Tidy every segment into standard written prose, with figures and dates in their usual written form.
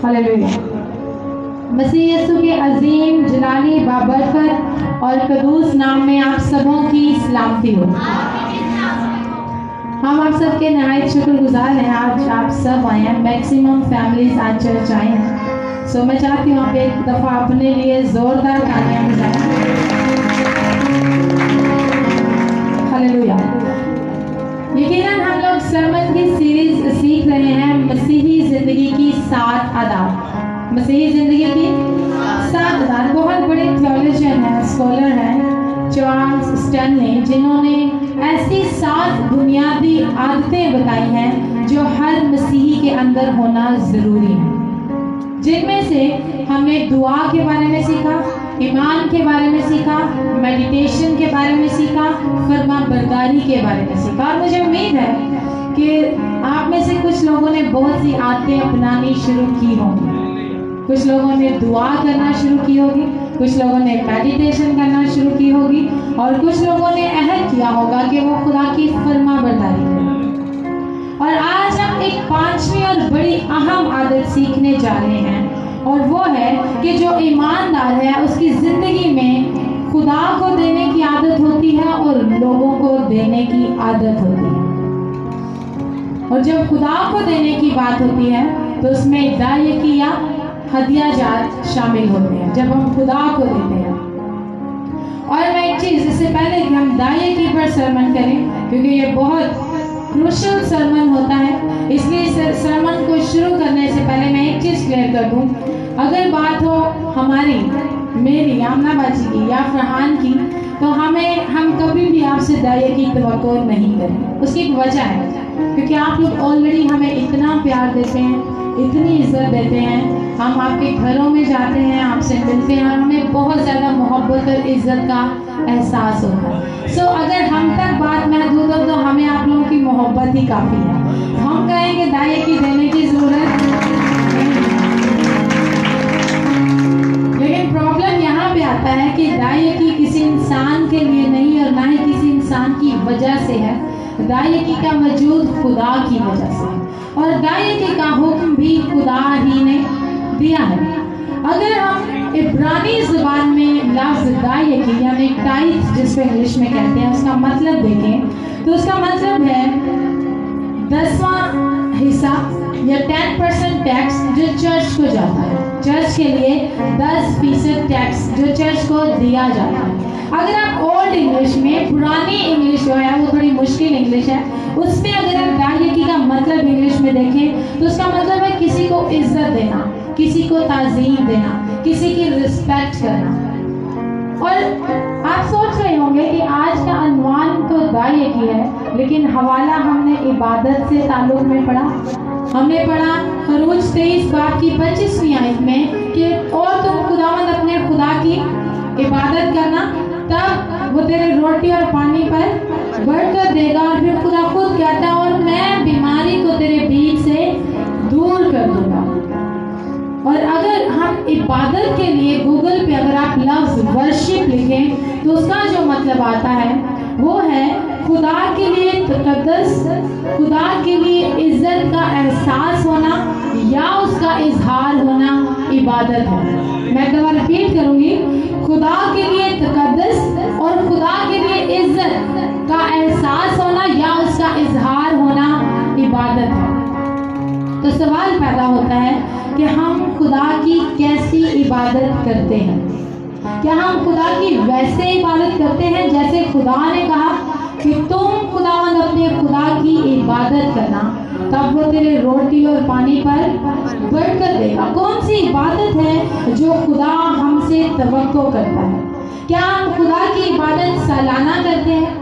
Hallelujah. मसीह यीशु के अजीम जलाली बाबरकत और कदूस नाम में आप सबों की सलामती हो। हम आप सबके नहायत शुक्रगुजार हैं, आज आप सब आए हैं। मैक्सिमम फैमिलीज आज चर्च आए हैं। सो मैं चाहती हूँ आप एक दफ़ा अपने लिए ज़ोरदार तालियां बजाएं। हालेलुया। यकीनन हम लोग सरमन की सीरीज सीख रहे हैं, मसीही ज़िंदगी की 7 आदात। मसीही ज़िंदगी की 7 आदात। बहुत बड़े थियोलॉजियन हैं, स्कॉलर हैं, चार्ल्स स्टैनली, जिन्होंने ऐसी 7 बुनियादी आदतें बताई हैं जो हर मसीही के अंदर होना ज़रूरी है। जिनमें से हमने दुआ के बारे में सीखा, ईमान के बारे में सीखा, मेडिटेशन के बारे में सीखा, फरमाबरदारी के बारे में सीखा। और मुझे उम्मीद है कि आप में से कुछ लोगों ने बहुत सी आदतें अपनानी शुरू की होंगी। कुछ लोगों ने दुआ करना शुरू की होगी, कुछ लोगों ने मेडिटेशन करना शुरू की होगी, और कुछ लोगों ने अहद किया होगा कि वो खुदा की फरमाबरदारी करें। और आज हम एक 5वीं और बड़ी अहम आदत सीखने जा रहे हैं, और वो है कि जो ईमानदार है उसकी ज़िंदगी में खुदा को देने की आदत होती है और लोगों को देने की आदत होती है। और जब खुदा को देने की बात होती है तो उसमें दायकी या हदिया जात शामिल होते हैं, जब हम खुदा को देते हैं। और मैं एक चीज़, इससे पहले कि हम दायकी पर सरमन करें, क्योंकि ये बहुत क्रूशल सरमन होता है, इसलिए इस सरमन को शुरू करने से पहले मैं एक चीज़ क्लियर कर दूं। अगर बात हो हमारी, मेरी, आमना बाजी की या फरहान की, तो हम कभी भी आपसे दायकी की तवक्को नहीं करें। उसकी एक वजह है, क्योंकि आप लोग ऑलरेडी हमें इतना प्यार देते हैं, इतनी इज्जत देते हैं। हम आपके घरों में जाते हैं, आपसे मिलते हैं, हमें बहुत ज़्यादा मोहब्बत और इज्जत का एहसास होता है। सो अगर हम तक बात महदूद हो तो हमें आप लोगों की मोहब्बत ही काफ़ी है। हम कहेंगे दायकी देने की ज़रूरत नहीं। लेकिन प्रॉब्लम यहाँ पे आता है कि दायकी किसी इंसान के लिए नहीं, और ना ही किसी इंसान की वजह से है। दायकी का वजूद खुदा की वजह से है, और दायकी का हुक्म भी खुदा ही ने दिया है। अगर हम इब्रानी ज़ुबान में लफ्ज़ दायकी यानी टाइथ, जिसको इंग्लिश में कहते हैं, उसका मतलब देखें तो उसका मतलब है 10वां हिस्सा या 10% टैक्स जो चर्च को जाता है। चर्च के लिए 10% टैक्स जो चर्च को दिया जाता है। अगर आप ओल्ड इंग्लिश में, पुरानी इंग्लिश जो है वो थोड़ी मुश्किल इंग्लिश है, उसमें अगर आप दायकी का मतलब इंग्लिश में देखें तो उसका मतलब है किसी को इज्जत देना, किसी को ताज़ीम देना, किसी की रिस्पेक्ट करना। और आप सोच रहे होंगे कि आज का अनवान तो दायकी है, लेकिन हवाला हमने इबादत से ताल्लुक में पढ़ा। हमने पढ़ा खरूज 23 बाब की 25वीं आयत में कि और तुम खुदावंद अपने खुदा की इबादत करना, तब वो तेरे रोटी और पानी पर बरकत देगा। और फिर खुदा खुद कहता है, और मैं बीमारी को तेरे बीच से दूर कर दूंगा। और अगर हम इबादत के लिए गूगल पे अगर आप लफ्ज़ वर्शिप लिखें तो उसका जो मतलब आता है वो है खुदा के लिए तकद्दस, खुदा के लिए इज्जत का एहसास होना या उसका इजहार होना इबादत है। मैं दोबारा रिपीट करूंगी, खुदा के लिए तकद्दस और खुदा के लिए इज्जत का एहसास होना या उसका इजहार होना इबादत है। तो सवाल पैदा होता है कि हम खुदा की कैसी इबादत करते हैं? क्या हम खुदा की वैसे इबादत करते हैं जैसे खुदा ने कहा कि तुम खुदावंद अपने खुदा की इबादत करना, तब वो तेरे रोटी और पानी पर बरकत देगा? कौन सी इबादत है जो खुदा हमसे तवक्को करता है? क्या हम खुदा की इबादत सालाना करते हैं?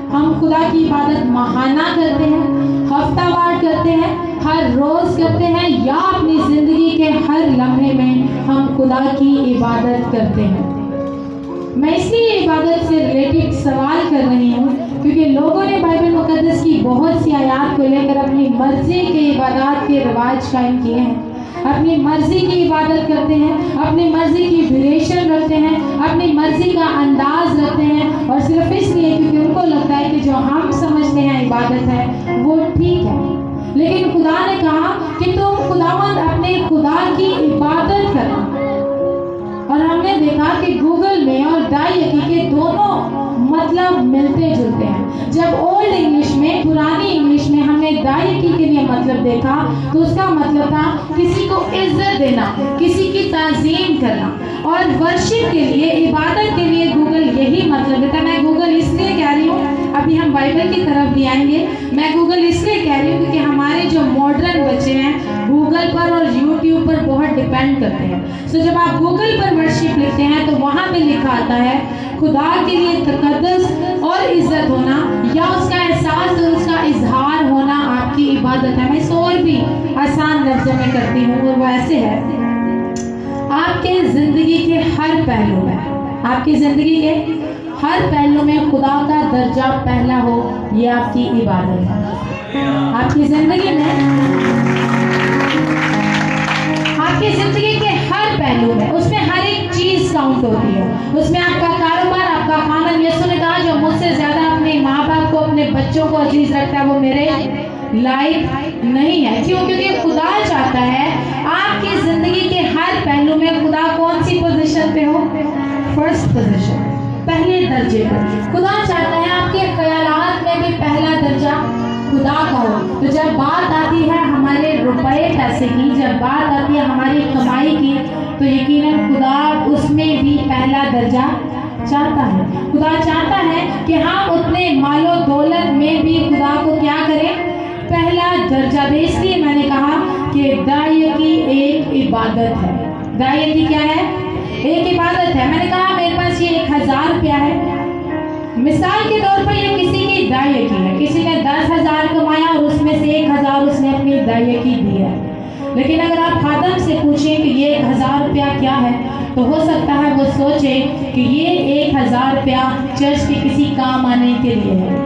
हम खुदा की इबादत माहाना करते हैं, हफ्तावार करते हैं, हर रोज़ करते हैं, या अपनी ज़िंदगी के हर लम्हे में हम खुदा की इबादत करते हैं? मैं इसलिए इबादत से रिलेटेड सवाल कर रही हूँ क्योंकि लोगों ने बाइबल मुकद्दस की बहुत सी आयत को लेकर अपनी मर्जी के इबादत के रिवाज कायम किए हैं। अपनी मर्जी की इबादत करते हैं, अपनी मर्जी की ड्यूरेशन रखते हैं, अपनी मर्जी का अंदाज रखते हैं, और सिर्फ इसलिए क्योंकि उनको लगता है कि जो हम समझते हैं इबादत है वो ठीक है। لیکن خدا نے کہا کہ تم خداوند اپنے خدا کی عبادت کرنا. اور ہم نے دیکھا کہ گوگل میں اور دائیکی کے دونوں مطلب ملتے جلتے ہیں. جب اولڈ انگلش میں, پرانی انگلش میں ہم نے دائیکی کے لیے مطلب دیکھا تو اس کا مطلب تھا کسی کو عزت دینا, کسی کی تعظیم کرنا. اور ورشپ کے لیے, عبادت کے لیے گوگل یہی مطلب دیتا ہے. میں گوگل اس لیے کہہ رہی ہوں, ابھی ہم بائبل کی طرف بھی آئیں گے, میں گوگل اس لیے کہہ رہی ہوں کیونکہ ہمارے جو ماڈرن بچے ہیں گوگل پر اور یوٹیوب پر بہت ڈیپینڈ کرتے ہیں. سو جب آپ گوگل پر ورشپ لکھتے ہیں تو وہاں پہ لکھا آتا ہے خدا کے لیے تقدس اور عزت ہونا, یا اس کا احساس اور اس کا اظہار ہونا آپ کی عبادت ہے. میں اس کو اور بھی آسان لفظوں میں کرتی ہوں, اور وہ ایسے ہے, آپ کے زندگی کے ہر پہلو میں, آپ کی زندگی کے ہر پہلو میں خدا کا درجہ پہلا ہو, یہ آپ کی عبادت ہے. آپ کی زندگی میں, آپ کی زندگی کے ہر پہلو میں, اس میں ہر ایک چیز کاؤنٹ ہوتی ہے. اس میں آپ کا کاروبار, آپ کا کھانا. یسوع نے کہا جو مجھ سے زیادہ اپنے ماں باپ کو, اپنے بچوں کو عزیز رکھتا ہے وہ میرے لائق نہیں ہے. کیوں؟ کیونکہ خدا چاہتا ہے آپ کی زندگی کے ہر پہلو میں خدا کون سی پوزیشن پہ ہو؟ فرسٹ پوزیشن, پہلے درجے پر. خدا چاہتا ہے آپ کے خیالات میں بھی پہلا درجہ خدا کا ہو. تو جب بات آتی ہے ہمارے روپے پیسے کی, جب بات آتی ہے ہماری کمائی کی, تو یقیناً خدا اس میں بھی پہلا درجہ چاہتا ہے. خدا چاہتا ہے کہ ہم اپنے مال و دولت میں بھی خدا کو کیا کریں؟ پہلا درجہ دے. اس لیے میں نے کہا کہ دائیکی ایک عبادت ہے. دائیکی کیا ہے؟ ایک عبادت ہے. میں نے کہا میرے پاس یہ 1000 روپیہ ہے, مثال کے طور پر یہ کسی کی دائیکی ہے. کسی نے 10,000 کمایا اور اس میں سے 1,000 اس نے اپنی دائیکی دی ہے. لیکن اگر آپ خادم سے پوچھیں کہ یہ 1,000 روپیہ کیا ہے, تو ہو سکتا ہے وہ سوچے کہ یہ 1,000 روپیہ چرچ کے کسی کام آنے کے لیے ہے.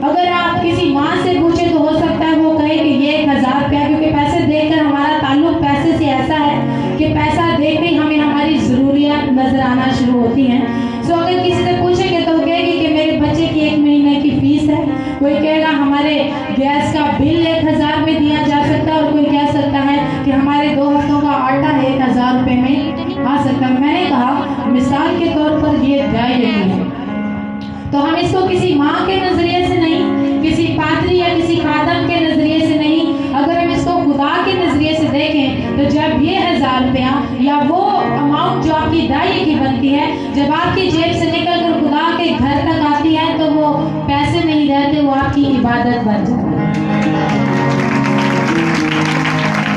اگر آپ کسی ماں سے پوچھیں تو ہو سکتا ہے وہ کہے کہ یہ 1,000 روپیہ, کیونکہ پیسے دیکھ کر ہمارا تعلق پیسے سے ایسا ہے کہ پیسہ دیکھ کر ہمیں ہماری ضروریات نظر آنا شروع ہوتی ہیں. سو اگر کسی سے پوچھیں گے تو وہ کہے گی کہ میرے بچے کی 1 مہینے کی فیس ہے, کوئی کہے گا ہمارے گیس کا بل 1,000 میں دیا جا سکتا ہے, اور کوئی کہہ سکتا ہے کہ ہمارے 2 ہفتوں کا آٹا 1,000 روپے میں آ سکتا ہے. میں نے کہا مثال کے طور پر یہ دائیکی ہے, تو ہم اس کو کسی ماں کے نظریے سے نہیں, کسی پادری یا کسی خادم کے نظریے سے نہیں, اگر ہم اس کو خدا کے نظریے سے دیکھیں تو جب یہ 1,000 روپیہ یا وہ اماؤنٹ جو آپ کی دائیکی بنتی ہے, جب آپ کی جیب سے نکل کر خدا کے گھر تک آتی ہے, تو وہ پیسے نہیں رہتے, وہ آپ کی عبادت بن جاتی ہے.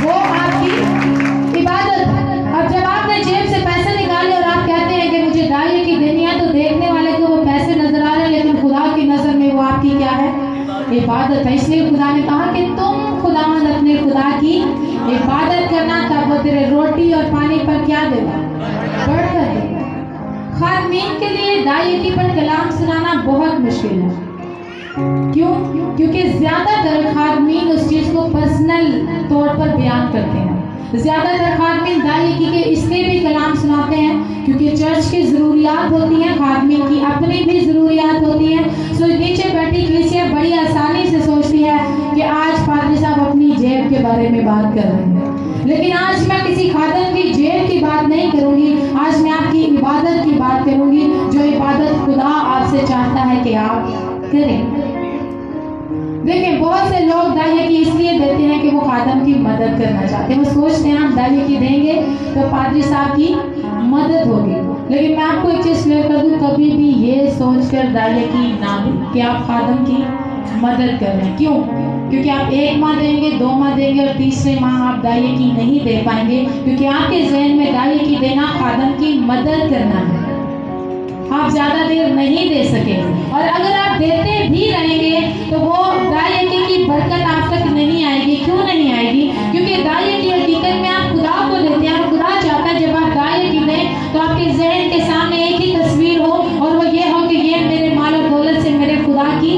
وہ آپ کی عبادت. اب جب آپ نے جیب سے پیسے نکالے اور آپ کہتے ہیں کہ مجھے دائیکی دینی ہے, تو دیکھنے والے کو وہ پیسے نظر آ رہے ہیں, لیکن خدا کی نظر میں وہ آپ کی کیا ہے؟ عبادت ہے. اس لیے خدا نے کہا کہ تم خداوند اپنے خدا کی عبادت کرنا, تب وہ تیرے روٹی اور پانی پر کیا دے گا؟ بڑھ کر دے گا. خادمین کے لیے دائیکی پر کلام سنانا بہت مشکل ہے. کیوں؟ کیونکہ زیادہ تر خادمین اس چیز کو پرسنل طور پر بیان کرتے ہیں. زیادہ تر خادمین دائیکی کے اس لیے بھی کلام سناتے ہیں کیونکہ چرچ کی ضروریات ہوتی ہیں, خادمین کی اپنی بھی ضروریات ہوتی ہیں. سو نیچے بیٹھی کلیسیا بڑی آسانی سے سوچتی ہے کہ آج پادری صاحب اپنی جیب کے بارے میں بات کر رہے ہیں, لیکن آج میں کسی خادم کی جیب کی بات نہیں کروں گی, آج میں آپ کی عبادت کی بات کروں گی, جو عبادت خدا آپ سے چاہتا ہے کہ آپ کریں. دیکھیں بہت سے لوگ دائیکی اس لیے دیتے ہیں کہ وہ خادم کی مدد کرنا چاہتے ہیں. وہ سوچتے ہیں ہم دائیکی دیں گے تو پادری صاحب کی مدد ہوگی. لیکن میں آپ کو ایک چیز کلیئر کر دوں, کبھی بھی یہ سوچ کر دائیکی نہ دیں کہ آپ خادم کی مدد کر رہے ہیں. کیوں؟ کیونکہ آپ 1 ماہ دیں گے, 2 ماہ دیں گے, اور تیسرے ماہ آپ دائیکی نہیں دے پائیں گے, کیونکہ آپ کے ذہن میں دائیکی دینا خادم کی مدد کرنا ہے. آپ زیادہ دیر نہیں دے سکیں, اور اگر آپ دیتے بھی رہیں گے تو وہ دائیکی کی برکت آپ تک نہیں آئے گی. کیوں نہیں آئے گی؟ کیونکہ دائیکی حقیقت میں آپ خدا کو دیتے ہیں, اور خدا چاہتا ہے جب آپ دائیکی دیں تو آپ کے ذہن کے سامنے ایک ہی تصویر ہو, اور وہ یہ ہو کہ یہ میرے مال و دولت سے میرے خدا کی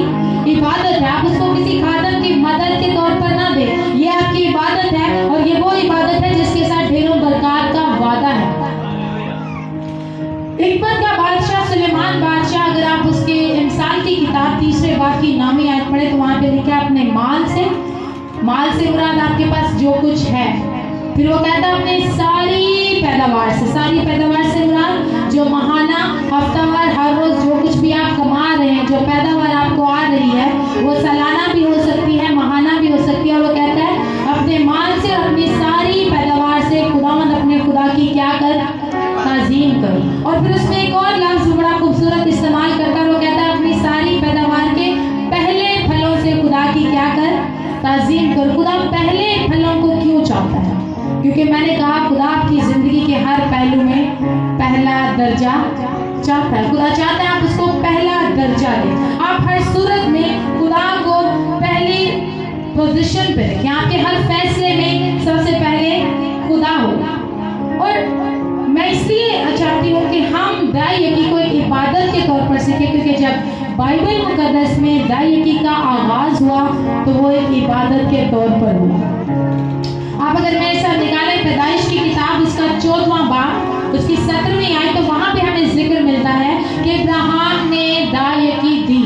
عبادت ہے. آپ اس کو کسی خادم کی مدد کے طور پر نہ دیں, یہ آپ کی عبادت ہے, اور یہ وہ عبادت ہے جس کے ساتھ ڈھیروں برکات کا وعدہ ہے. حکمت کا بادشاہ سلیمان بادشاہ, اگر آپ اس کے امثال کی کتاب 3 باب کی 9 آیت پڑھیں تو وہاں پہ لکھا ہے اپنے مال سے مال سے مراد آپ کے پاس جو کچھ ہے. پھر وہ کہتا ہے اپنے ساری پیداوار سے. ساری پیداوار سے مراد جو ماہانہ, ہفتہ وار, ہر روز جو کچھ بھی آپ کما رہے ہیں, جو پیداوار آپ کو آ رہی ہے, وہ سالانہ بھی ہو سکتی ہے, ماہانہ بھی ہو سکتی ہے. اور وہ کہتا ہے اپنے مال سے اور اپنی ساری پیداوار سے خداوند اپنے خدا کی کیا کر, تعظیم کرو. اور پھر اس میں ایک اور لفظ بڑا خوبصورت استعمال کرتا ہے, وہ کہتا ہے اپنی ساری پیداوار کے پہلے پھلوں سے خدا کی کیا کر, تعظیم کرو. خدا پہلے پھلوں کو کیوں چاہتا ہے؟ کیونکہ میں نے کہا خدا آپ کی زندگی کے ہر پہلو میں پہلا درجہ چاہتا ہے. خدا چاہتا ہے آپ اس کو پہلا درجہ دیں. آپ ہر صورت میں خدا کو پہلی پوزیشن پہ رکھیں. آپ کے ہر فیصلے میں سب سے پہلے خدا ہو. اور میں اس لیے چاہتی ہوں کہ ہم دائی یقی کو ایک عبادت کے طور پر سیکھیں, کیونکہ جب بائبل مقدس میں دائی یقی کا آغاز ہوا تو وہ ایک عبادت کے طور پر ہوا. آپ اگر میرے ساتھ نکالیں پیدائش کی کتاب, اس کا 14واں باب, اس کی 17ویں آیت, تو وہاں پہ ہمیں ذکر ملتا ہے کہ ابراہیم نے دائی یقی دی.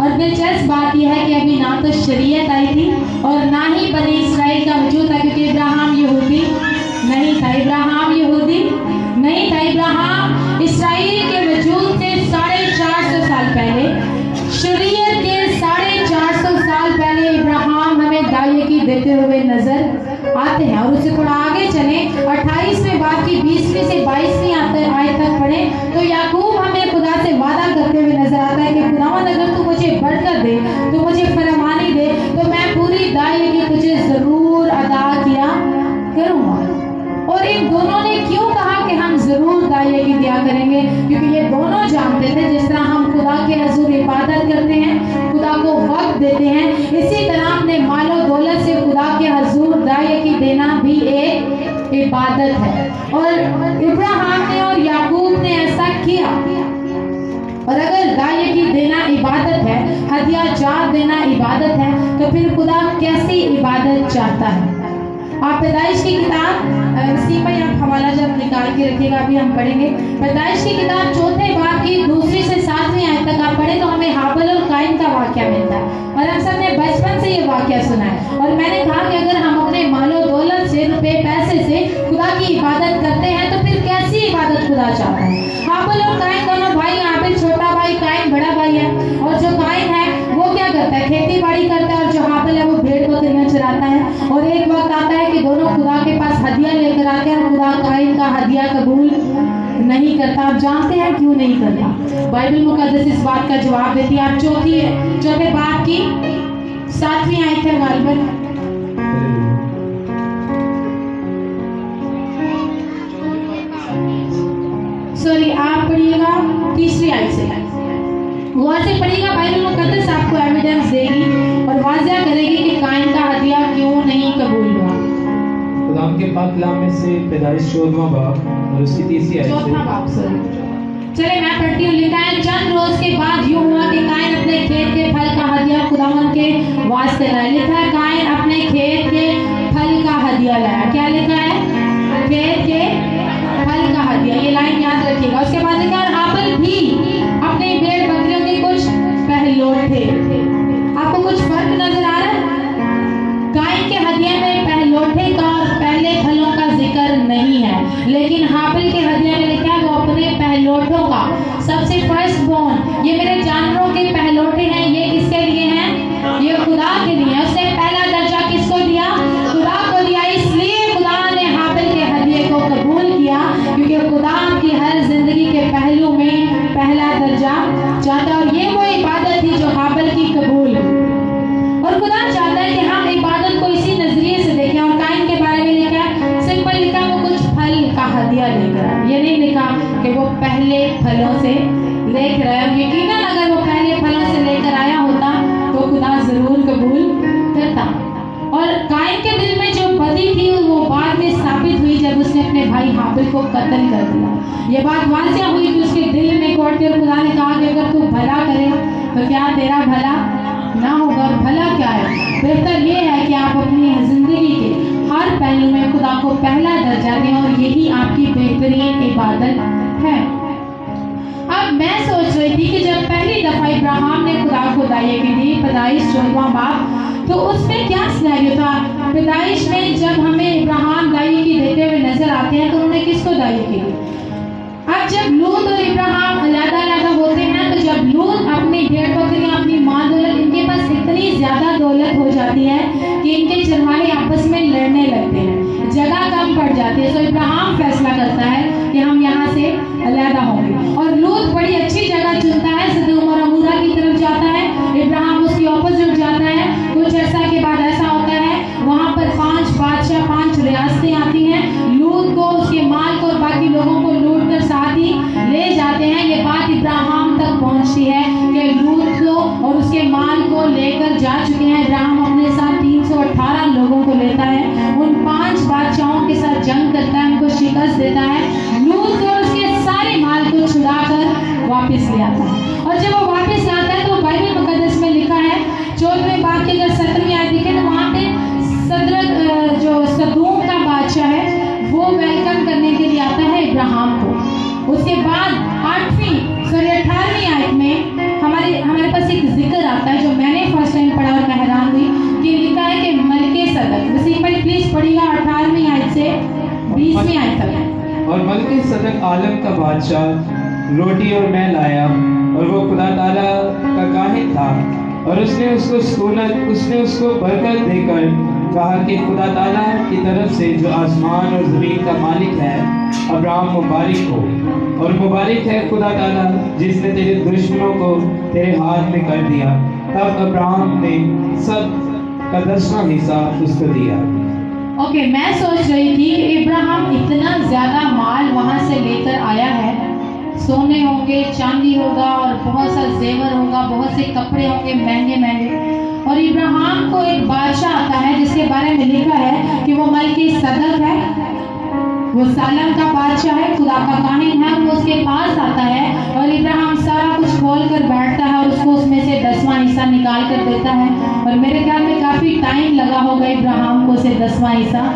اور دلچسپ بات یہ ہے کہ ابھی نہ تو شریعت آئی تھی اور نہ ہی بنی اسرائیل کا وجود تھا, کیونکہ ابراہیم یہودی نہیں تھا. ابراہیم یہودی نہیں تھا. ابراہیم اسرائیل کے وجود سے 450 سال پہلے, شریعت کے 450 سال پہلے ابراہیم ہمیں دائی یقی دیتے ہوئے نظر آتے ہیں. اور اسے تھوڑا آگے چلیں, 28ویں باب کی 20ویں سے 22ویں آیت تک پڑھیں تو یعقوب ہمیں خدا سے وعدہ کرتے ہوئے نظر آتا ہے کہ خداوند اگر تو مجھے برکت دے, تو مجھے فراوانی دے, تو میں پوری دائی یقی تجھے ضرور ادا کیا کروں گا. اور ان دونوں نے کیوں کہا کہ ہم ضرور دائی یقی دیا کریں گے؟ کیونکہ یہ دونوں جانتے تھے جس طرح ہم خدا کے حضور عبادت کرتے ہیں, خدا کو وقت دیتے ہیں, اسی طرح اپنے مال و دولت سے خدا کے حضور دائی یقی دینا بھی ایک عبادت ہے. اور ابراہیم نے اور یعقوب نے ایسا کیا. اور اگر دائی یقی دینا عبادت ہے, ہدیہ جات دینا عبادت ہے, تو پھر خدا کیسی عبادت چاہتا ہے؟ آپ پیدائش کی کتاب, اسی پر آپ حوالہ جب نکال کے رکھیے گا, ابھی ہم پڑھیں گے. پیدائش کی کتاب 4 باب کی 2 سے 7ویں آیت تک آپ پڑھیں تو ہمیں ہابل اور قائن کا واقعہ ملتا ہے. اور ہم سب نے بچپن سے یہ واقعہ سنا ہے. اور میں نے کہا کہ اگر ہم اپنے مال و دولت سے, روپے پیسے سے خدا کی عبادت کرتے ہیں تو پھر کیسی عبادت خدا چاہتا ہے؟ ہابل اور قائن دونوں بھائی, ہابل چھوٹا بھائی, قائن بڑا بھائی ہے. اور جو قائن ہے وہ کیا کرتا ہے, کھیتی باڑی کرتا ہے, اور جو ہابل ہے وہ بھیڑ بکریاں چراتا ہے. اور ایک وقت آتا ہے کہ دونوں خدا کے پاس ہدیہ لے کر آتے ہیں, خدا قائن کا ہدیہ قبول نہیں کرتا. آپ جانتے ہیں کیوں نہیں کرتا؟ بائبل مقدس اس بات کا جواب دیتی ہے. آپ 4 باب کی 7ویں آیت ہے غالباً, سوری آپ پڑھیے گا 3ویں آیت سے, غور سے پڑھیے گا. بائبل مقدس آپ کو ایویڈنس دے گی اور واضح کرے گی کہ قائن کا ہدیہ کیوں نہیں قبول ہوا. خدا کے پاک کلام میں سے پیدائش 14واں باب اور اس کی 3ویں آیت سے. 4واں باب چلے میں پڑھتی ہوں. لکھا ہے, چند روز کے بعد یوں ہوا کہ قائن اپنے کھیت کے پھل کا ہدیہ خداوند کے واسطے لائے. لکھا ہے قائن اپنے کھیت کے پھل کا ہدیہ لایا. کیا لکھا ہے؟ کھیت کے پھل کا ہدیہ. یہ لائن یاد رکھیے گا. اس کے بعد لکھا ہے ہابل بھی اپنے بھیڑ بکریوں کے کچھ پہلوٹے. آپ کو کچھ فرق نظر آ رہا ہے؟ قائن کے ہدیے میں پہلوٹے کا اور پہلے پھلوں کا ذکر نہیں ہے, لیکن ہابل کے ہدیے میں لکھا ہے وہ اپنے پہلوٹوں کا, سب سے فرسٹ بورن, یہ میرے جانوروں کے پہلوٹے ہیں, یہ کس کے لیے ہیں؟ یہ خدا کے لیے. اس نے پہلا درجہ کس کو دیا؟ خدا کو دیا. اس لیے خدا نے ہابل کے ہدیے کو قبول کیا, کیونکہ خدا کی ہر زندگی کے پہلو میں پہلا درجہ چاہتا. اور یہ وہ عبادت تھی جو ہابل کی قبول. اور خدا چاہتا ہے کہ ہم عبادت کو اسی نظریے سے دیکھیں. اور قائن کے بارے میں لکھا ہے, سمپل لکھا وہ کچھ پھل کا ہدیہ لے کر آئے. یہ نہیں لکھا کہ وہ پہلے پھلوں سے لے کر آیا. یقیناً اگر وہ پہلے پھلوں سے لے کر آیا ہوتا تو خدا ضرور قبول کرتا. اور قائن کے دل میں جو بدی تھی وہ بعد میں ثابت ہوئی جب اس نے اپنے بھائی ہابل کو قتل کر دیا. یہ بات واضح ہوئی کہ اس کے دل میں کوڑ کے, اور خدا نے کہا کہ اگر تو بھلا کرے تو کیا تیرا بھلا نہ ہوگا؟ اور بھلا کیا ہے؟ بہتر یہ ہے کہ آپ اپنی زندگی کے ہر پہلو میں خدا کو پہلا درجہ دیں, اور یہی آپ کی بہترین عبادت ہے. اب اب میں سوچ رہی تھی کہ جب پہلی دفعہ ابراہیم نے خدا کو دائیں کی دی، پیدائش 14واں باب، تو اس میں کیا سینیریو تھا؟ پیدائش میں جب ہمیں ابراہیم دائیں کی دیتے ہوئے نظر آتے ہیں تو انہوں نے کس کو دائیں کی؟ اب جب لوط اور ابراہیم علیحدہ علیحدہ ہوتے ہیں تو جب لوط اپنی بھیڑ بکریاں، اپنی مال دولت، ان کے پاس اتنی زیادہ دولت ہو جاتی ہے کہ ان کے چرواہے آپس میں لڑنے لگتے ہیں، جگہ کم پڑ جاتی ہے، تو ابراہیم فیصلہ کرتا ہے کہ ہم یہاں سے علیحدہ ہوں گے، اور لوط بڑی اچھی جگہ چنتا ہے، سدوم اور عمورہ کی طرف جاتا ہے، ابراہیم اس کی اپوزٹ جاتا ہے۔ کچھ عرصہ کے بعد ایسا ہوتا ہے وہاں پر 5 بادشاہ، 5 ریاستیں آتی ہیں، لوط کو، اس کے مال کو اور باقی لوگوں کو لوٹ کر ساتھ ہی لے جاتے ہیں۔ یہ بات ابراہیم تک پہنچتی ہے کہ لوط کو اور اس کے مال کو لے کر جا چکے ہیں۔ ابراہیم اپنے ساتھ 318 لوگوں کو لیتا ہے، ان 5 بادشاہوں کے ساتھ جنگ کرتا ہے، ان کو شکست دیتا ہے، لوط کو اور اس کے سارے مال کو چھڑا کر واپس لے آتا ہے۔ اور جب وہ واپس آتا ہے تو بائبل مقدس میں لکھا ہے 14ویں باب کی اگر 17ویں آیت دیکھیں تو وہاں پہ جو سدوم کا بادشاہ ہے وہ ویلکم کرنے کے لیے آتا ہے ابراہیم کو۔ اس کے بعد 18ویں آیت میں ہمارے پاس ایک ذکر آتا ہے جو میں نے فرسٹ ٹائم پڑھا اور میں حیران ہوئی کہ لکھا ہے کہ ملکے صدق، وسیم بھائی پلیز پڑھیے گا 18ویں آیت سے 20ویں آیت تک۔ اور ملکے صدق عالم کا بادشاہ روٹی اور میں لایا، اور وہ خدا تعالیٰ کا کاہن تھا، اور اس نے اس کو برکت دے کر کہا کہ خدا تعالیٰ کی طرف سے جو آسمان اور زمین کا مالک ہے، ابراہیم مبارک ہو، اور مبارک ہے خدا تعالیٰ جس نے تیرے دشمنوں کو تیرے ہاتھ میں کر دیا۔ تب ابراہیم نے سب کا 10واں حصہ اس کو دیا۔ اوکے، میں سوچ رہی تھی کہ ابراہیم اتنا زیادہ مال وہاں سے لے کر آیا ہے، سونے ہوں گے، چاندی ہوگا اور بہت سا زیور ہوگا، بہت سے کپڑے ہوں گے مہنگے مہنگے، اور ابراہیم کو ایک بادشاہ آتا ہے جس کے بارے میں لکھا ہے کہ وہ ملکے صدق ہے، وہ سالم کا بادشاہ ہے، خدا کا کاہن ہے، وہ اس کے پاس آتا ہے اور ابراہیم سارا کچھ کھول کر بیٹھتا ہے اور اس کو اس میں سے 10واں حصہ نکال کر دیتا ہے، اور میرے خیال میں کافی ٹائم لگا ہوگا ابراہیم کو اسے 10واں حصہ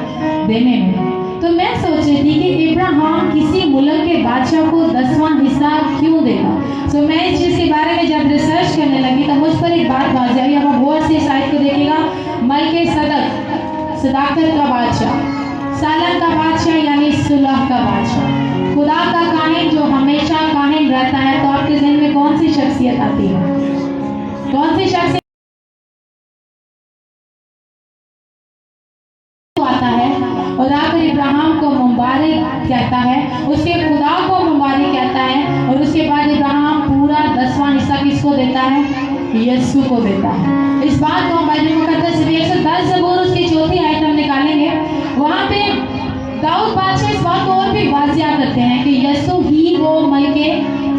دینے میں۔ تو میں سوچ رہی تھی کہ ابراہیم کسی ملک کے بادشاہ کو 10واں حصہ کیوں دے گا؟ تو میں اس چیز کے بارے میں جب ریسرچ کرنے لگی تو مجھ پر ایک بات واضح ہوئی، اب آپ غور سے اس آیت کو دیکھیے گا، ملکے صدق صداقت کا بادشاہ، سالم کا بادشاہ یعنی صلح کا بادشاہ، خدا کا کاہن جو ہمیشہ کاہن رہتا ہے۔ تو آپ کے ذہن میں کون سی شخصیت آتی ہے؟ کون سی شخصیت آتا ہے اور آ کر ابراہیم کو مبارک کہتا ہے، اس کے خدا کو مبارک کہتا ہے، اور اس کے بعد ابراہیم پورا 10واں حصہ کس کو دیتا ہے؟ یسوع کو دیتا ہے۔ اس بات کو بائبل مقدس سے 110 زبور اس کی 4تھی آیت ہم نکالیں گے، وہاں پہ داؤد بادشاہ اس بات کو اور بھی واضح کرتے ہیں کہ یسوع ہی وہ ملکے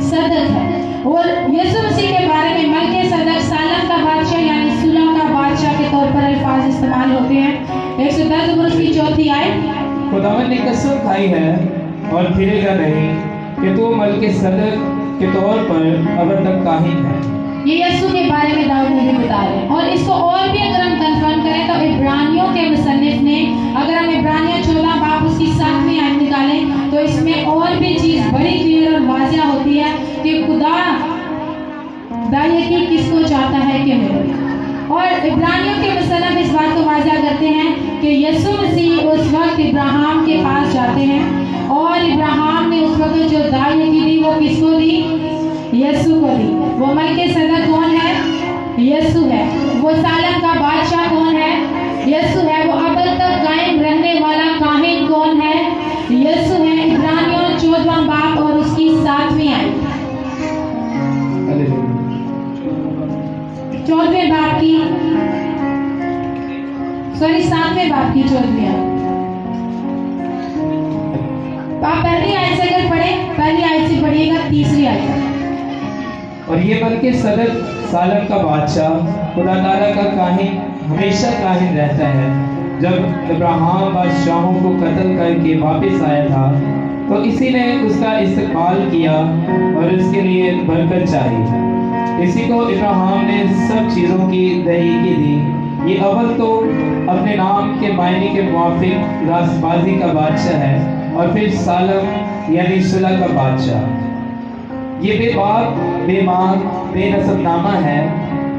صدق ہے، اور یسوع مسیح کے بارے میں ملکے صدق، سالم کا بادشاہ یعنی صلح کا بادشاہ کے طور پر الفاظ استعمال ہوتے ہیں۔ 110 زبور اس کی 4تھی آیت، خداوند نے قسم کھائی ہے اور پھرے گا نہیں کہ تو ملکے صدق کے طور پر اب تک کاہن ہے۔ یہ یسوع کے بارے میں داؤد نے بھی بتا رہے ہیں، اور اس کو اور بھی اگر ہم کنفرم کریں تو عبرانیوں کے مصنف نے، اگر ہم عبرانیوں 14 باب اس کی 7ویں آیت نکالیں تو اس میں اور بھی چیز بڑی کلیئر اور واضح ہوتی ہے کہ خدا دائیں کس کو چاہتا ہے کہ ملے، اور عبرانیوں کے مصنف اس بات کو واضح کرتے ہیں کہ یسوع مسیح اس وقت ابراہیم کے پاس جاتے ہیں، اور ابراہیم نے اس وقت جو دائیں کی دی وہ کس کو دی؟ یسوع کو دی۔ وہ ملکے صدق کون ہے؟ یسوع ہے۔ وہ سالم کا بادشاہ کون ہے؟ یسوع ہے۔ وہ اب تک قائم رہنے والا کاہن کون ہے؟ یسوع ہے۔ عبرانیوں 14واں باب اور اس کی 7ویں آیت، 14ویں باب کی 7ویں باب کی 14ویں آیت، آپ پہلی آیت سے اگر پڑھیں، پہلی آیت سے پڑھیے گا 3ری آیت۔ اور یہ ملکے صدق سالم کا بادشاہ خدا تعالیٰ کا کاہن ہمیشہ کاہن رہتا ہے۔ جب ابراہیم بادشاہوں کو قتل کر کے واپس آیا تھا تو اسی نے اس کا استقبال کیا اور اس کے لیے برکت چاہی، اسی کو ابراہیم نے سب چیزوں کی دہیگی دی۔ یہ اول تو اپنے نام کے معنی کے موافق راست بازی کا بادشاہ ہے، اور پھر سالم یعنی صلح کا بادشاہ۔ یہ بے باپ بے ماں بے نسب نامہ ہے،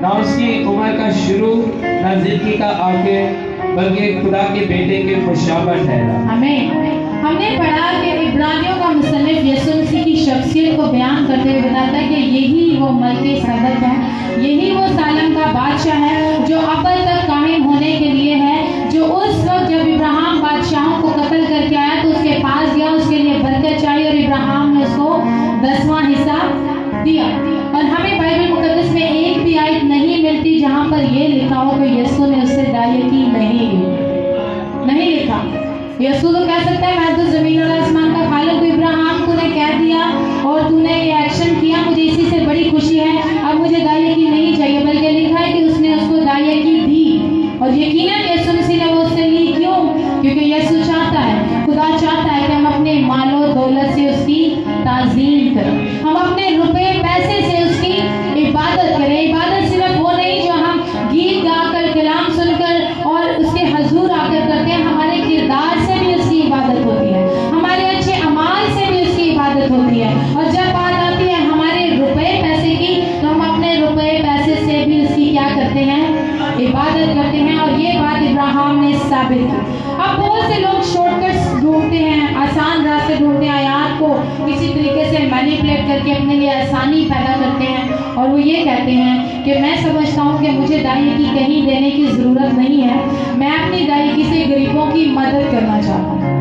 نہ اس کی عمر کا شروع نہ زندگی کا آخر، بلکہ خدا کے بیٹے کے مشابہ ٹھہرا۔ آمین۔ ہم نے پڑھا کہ عبرانیوں کا مصنف یسوع مسیح کی شخصیت کو بیان کرتے ہوئے بتاتا ہے کہ یہی وہ ملک صدق ہے، یہی وہ سالم کا بادشاہ ہے جو ابد تک قائم ہونے کے لیے ہے، جو اس وقت جب ابراہیم بادشاہوں کو قتل کر کے آیا تو اس کے پاس گیا، اس کے لیے برکت چاہیے اور ابراہیم نے اس کو 10واں حصہ دیا۔ اور ہمیں بائبل مقدس میں ایک بھی آیت نہیں ملتی جہاں پر یہ لکھا ہو کہ یسوع نے اس سے دائیں کی نہیں لکھا۔ یسوع تو کہہ سکتا ہے میں تو زمین اور آسمان کا خالق ہوں، ابراہیم تو نے کہہ دیا اور تو نے یہ ایکشن کیا، مجھے اسی سے بڑی خوشی ہے، اب مجھے دائیں کی نہیں چاہیے، بلکہ لکھا ہے کہ اس نے اس کو دائیں کی دی، اور یقیناً یسوع مسیح نے وہ اس سے لی۔ کیوں؟ کیونکہ یسوع چاہتا ہے، خدا چاہتا ہے کہ ہم اپنے مال و دولت سے اس کی تعظیم کریں، ہم اپنے روپے پیسے سے اس کی عبادت کریں۔ عبادت صرف وہ نہیں جو ہم گیت گا کر کلام سن کر اور اس کے حضور آ کر کرتے ہیں، ہمارے کردار سے بھی اس کی عبادت ہوتی ہے، ہمارے اچھے اعمال سے بھی اس کی عبادت ہوتی ہے، اور جب بات آتی ہے ہمارے روپے پیسے کی تو ہم اپنے روپے پیسے سے بھی اس کی کیا کرتے ہیں؟ عبادت کرتے ہیں، اور یہ بات ابراہیم نے ثابت کی۔ اب بہت سے لوگ شارٹ کٹس ڈھونڈتے ہیں، آسان راستے ڈھونڈتے ہیں، آیات کو کسی طریقے سے مینیپولیٹ کر کے اپنے لیے آسانی پیدا کرتے ہیں، اور وہ یہ کہتے ہیں کہ میں سمجھتا ہوں کہ مجھے دائیں کی کہیں دینے کی ضرورت نہیں ہے، میں اپنی دائیں کی سے غریبوں کی مدد کرنا چاہتا ہوں۔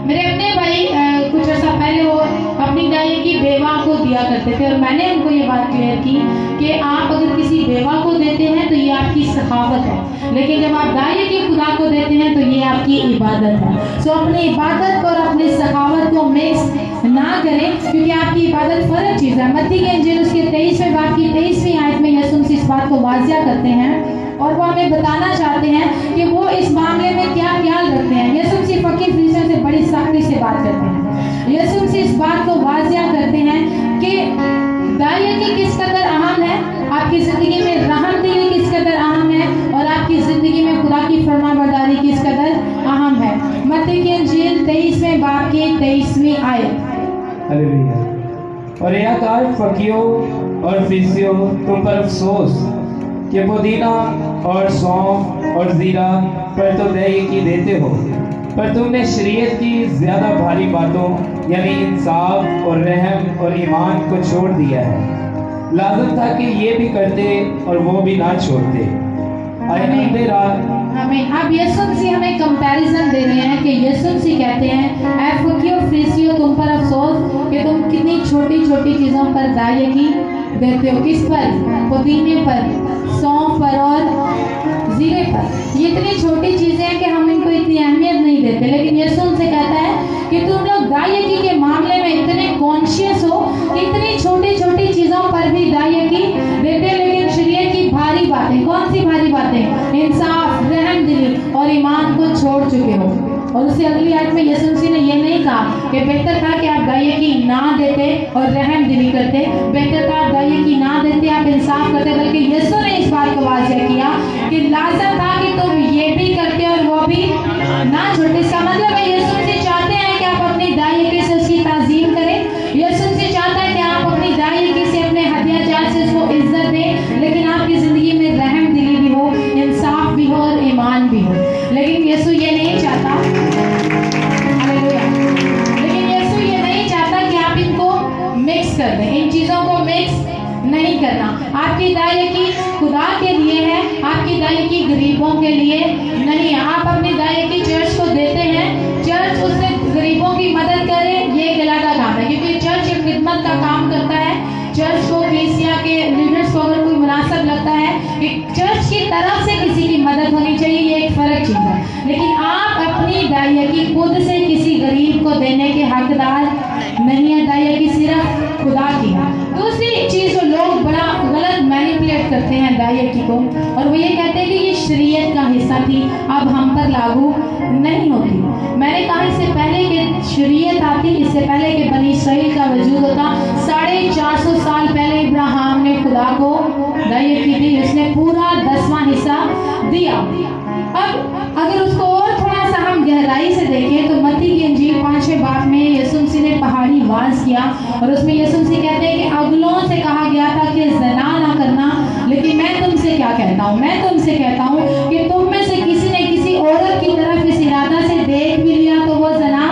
میرے اپنے بھائی کچھ عرصہ پہلے وہ اپنی دائیں کی بیوہ کو دیا کرتے تھے، اور میں نے ان کو یہ بات کلیئر کی کہ آپ اگر کسی بیوہ کو دیتے ہیں تو یہ آپ کی سخاوت ہے، لیکن جب آپ دائیں کی خدا کو دیتے ہیں تو یہ آپ کی عبادت ہے۔ سو اپنی عبادت اور اپنی سخاوت کو مکس نہ کریں، کیونکہ آپ کی عبادت فرق چیز ہے۔ متی کے انجیل اس کے 23ویں باب کی 23ویں آیت میں یسوع مسیح اس بات کو واضح کرتے ہیں، اور وہ ہمیں بتانا چاہتے ہیں کہ وہ اس معاملے میں کیا خیال رکھتے ہیں۔ یسوع مسیح فقیر فریسیوں سے بڑی سختی سے بات کرتے ہیں۔ یسوع مسیح اس بات کو واضح کرتے ہیں کہ دائیں کی کس قدر اہم ہے، آپ کی زندگی میں رحم دلی کس قدر اہم ہے، اور آپ کی زندگی میں خدا کی فرما برداری کس قدر اہم ہے۔ متی کی انجیل 23ویں باب کی 23ویں آیت۔ ہلیلویا۔ اور یہ کار فقیروں اور فریسیوں تم پر افسوس کہ پودینہ اور سونف اور زیرہ پر تو دائیں کی دیتے ہو، پر تم نے شریعت کی زیادہ بھاری باتوں یعنی انصاف اور رحم اور ایمان کو چھوڑ دیا ہے۔ لازم تھا کہ یہ بھی کرتے اور وہ بھی نہ چھوڑتے۔ ہمیں اب یسوع مسیح ہمیں کمپیریزن دے رہے ہیں کہ یسوع مسیح کہتے ہیں اے فقیروں فریسیوں تم پر افسوس کہ تم کتنی چھوٹی چھوٹی چیزوں پر دائیں کی دیتے ہو۔ کس پر؟ پودینے پر، سونف پر اور زیرے پر۔ یہ اتنی چھوٹی چیزیں ہیں کہ ہم ان کو اتنی اہمیت نہیں دیتے، لیکن یسوع سے کہتا ہے کہ تم لوگ دائیں کی کے معاملے میں اتنے کانشیس ہو کہ اتنی چھوٹی چھوٹی چیزوں پر بھی دائیں کی دیتے، لیکن شریعت کی بھاری باتیں، کون سی بھاری باتیں؟ انصاف، رحم دلی اور ایمان کو چھوڑ چکے ہو۔ اور اس سے اگلی آیت میں یسوع مسیح نے یہ نہیں کہا کہ بہتر تھا کہ آپ دائیں کی نہ دیتے اور رحم دلی کرتے، بہتر تھا آپ دائیں کی نہ دیتے آپ انصاف کرتے، بلکہ یسوع نے اس بات کو واضح کیا کہ لازم تھا کہ تم یہ بھی کرتے اور وہ بھی نہ چھوڑتے۔ اس کا مطلب ہے یسوع مسیح چاہتے ہیں کہ آپ اپنی دائیں کی سے اس کی تعظیم کریں، یسوع مسیح چاہتا ہے کہ آپ اپنی دائیں کی سے اپنے ہدیہ جات سے اس کو عزت دیں، لیکن آپ کی زندگی میں رحم دلی بھی ہو، انصاف بھی ہو اور ایمان بھی ہو۔ لیکن یسوع یہ نہیں چاہتا، لیکن یسوع یہ نہیں چاہتا کہ آپ ان کو مکس کر دیں، ان چیزوں کو مکس نہیں کرنا۔ آپ کی دائیں کی خدا کے لیے ہے، آپ کی دائیں کی غریبوں کے لیے نہیں ہے۔ آپ اپنی دائیں کی چرچ کو دیتے ہیں، چرچ اس سے غریبوں کی مدد کرے، یہ ایک علیحدہ کام ہے، کیونکہ چرچ ایک خدمت کا کام کرتا ہے۔ چرچ کو کلیسیا کے لیڈرز کو اگر کوئی مناسب لگتا ہے کہ چرچ کی طرف سے کسی کی مدد ہونی چاہیے، یہ ایک فرق چیز ہے، لیکن آپ اپنی دائیں کی خود سے کسی غریب کو دینے کے حقدار نہیں ہے۔ دائیں کی صرف خدا کی ہے۔ دوسری چیز جو لوگ بڑا غلط مینیپولیٹ کرتے ہیں دائیں کی کو، اور وہ یہ کہتے ہیں کہ یہ شریعت کا حصہ تھی، اب ہم پر لاگو نہیں ہوتی۔ میں نے کہا اس سے پہلے کہ شریعت آتی، اس سے پہلے کہ بنی اسرائیل کا وجود ہوتا، 450 سال پہلے ابراہیم نے خدا کو دائیں کی دی، اس نے پورا 10واں حصہ دیا۔ اب اگر اس کو اور تھوڑا سا ہم گہرائی سے دیکھیں تو متی کی انجیل 5ویں باب میں یسوع مسیح نے پہاڑی واز کیا، اور اس میں یسوع مسیح کہتے क्या कहता हूँ, मैं तुमसे कहता हूँ कि तुम में से किसी ने किसी औरत की तरफ इस इरादा से देख भी लिया तो वो ज़ना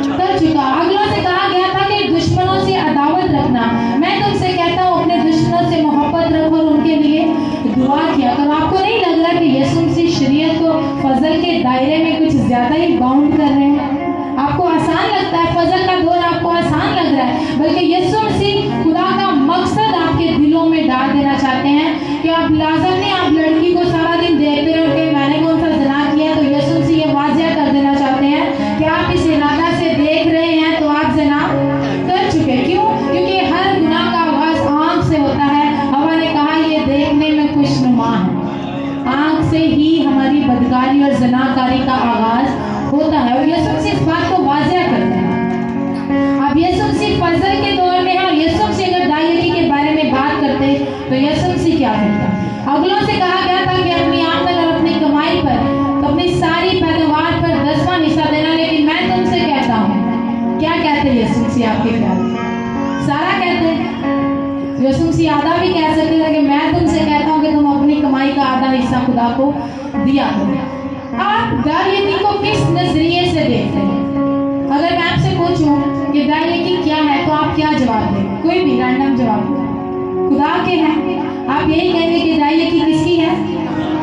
कर चुका। अगलों से कहा गया था कि दुश्मनों से अदावत रखना। मैं तुमसे कहता हूँ अपने दुश्मनों से मोहब्बत रखो और उनके लिए दुआ किया करो। आपको नहीं लग रहा कि यीशु मसीह शरीयत को फजल के दायरे में कुछ ज़्यादा ही बाउंड कर रहे हैं? आपको आसान लगता है, फजल का दौर आपको आसान लग रहा है, बल्कि यीशु मसीह खुदा का मकसद आपके दिलों में डाल देना चाहते हैं कि आप लाजम नहीं आप लड़की को सारा दिन देखते रहो कि मैंने कौन सा ज़ना किया। तो यीशु मसीह ये वाज़िया कर देना चाहते हैं कि आप इस इरादा से देख रहे हैं तो आप ज़ना कर चुके। क्यों? क्योंकि हर गुनाह का आगाज आँख से होता है। हवा ने कहा ये देखने में खुशनुमा है, आँख से ही हमारी बदकारी और ज़नाकारी का आगाज होता है। और यीशु मसीह इस बात को वाज़िया करते हैं। अब यीशु मसीह फजल के दौर में है और यीशु मसीह अगर दायगी के बारे में बात करते तो यीशु मसीह क्या करता? अगलों से कहा गया था कि अपनी आमदन और अपनी कमाई पर तो अपनी सारी पैदावार पर 10वां हिस्सा देना। लेकिन मैं तुमसे कहता हूँ, क्या कहते हैं यीशु मसीह आपके प्यार? सारा कहते हैं। यीशु मसीह आधा भी कह सकते थे कि मैं तुमसे कहता हूँ कि तुम अपनी कमाई का आधा हिस्सा खुदा को दिया करो। आप दायगी को किस नजरिए से देखते हैं? अगर मैं आपसे पूछूं कि दायगी क्या है तो आप क्या जवाब देंगे? कोई भी रैंडम जवाब दें। खुदा के हैं, आप यही कहेंगे कि दायगी किसकी है?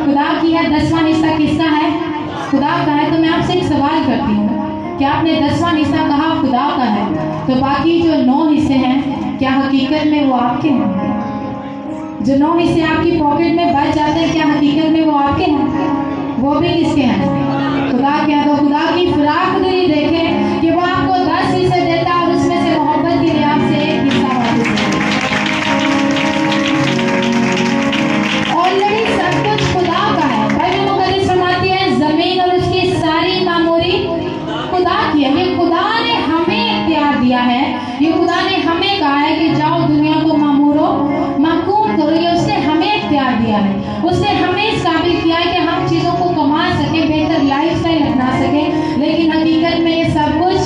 खुदा की है। 10वां हिस्सा किसका है? खुदा का है। तो मैं आपसे एक सवाल करती हूँ कि आपने 10वां हिस्सा कहा खुदा का है, तो बाकी जो 9 हिस्से हैं क्या हकीकत में वो आपके हैं? जो 9 हिस्से आपकी पॉकेट में बच जाते हैं क्या हकीकत में वो आपके हैं? वो भी किसके हैं? खुदा के हैं। तो खुदा की फिराक दिली देखें कि वो आपको 10 हिस्से देता है और उसमें से मोहब्बत के लिए आपसे एक हिस्सा वापस देता है। ऑलरेडी सब कुछ खुदा का है। बाइबल मुकद्दस फरमाती है जमीन और उसकी सारी मामूरी खुदा की है। ये खुदा ने हमें इख्तियार दिया है। ये खुदा ने हमें कहा है कि जाओ दुनिया को मामूरो महकूम करो। ये उसने हमें इख्तियार दिया है। उसने हमें इस काबिल किया है कि हम चीज़ों को कमा सकें, बेहतर लाइफस्टाइल अपना सकें। लेकिन हकीकत में ये सब कुछ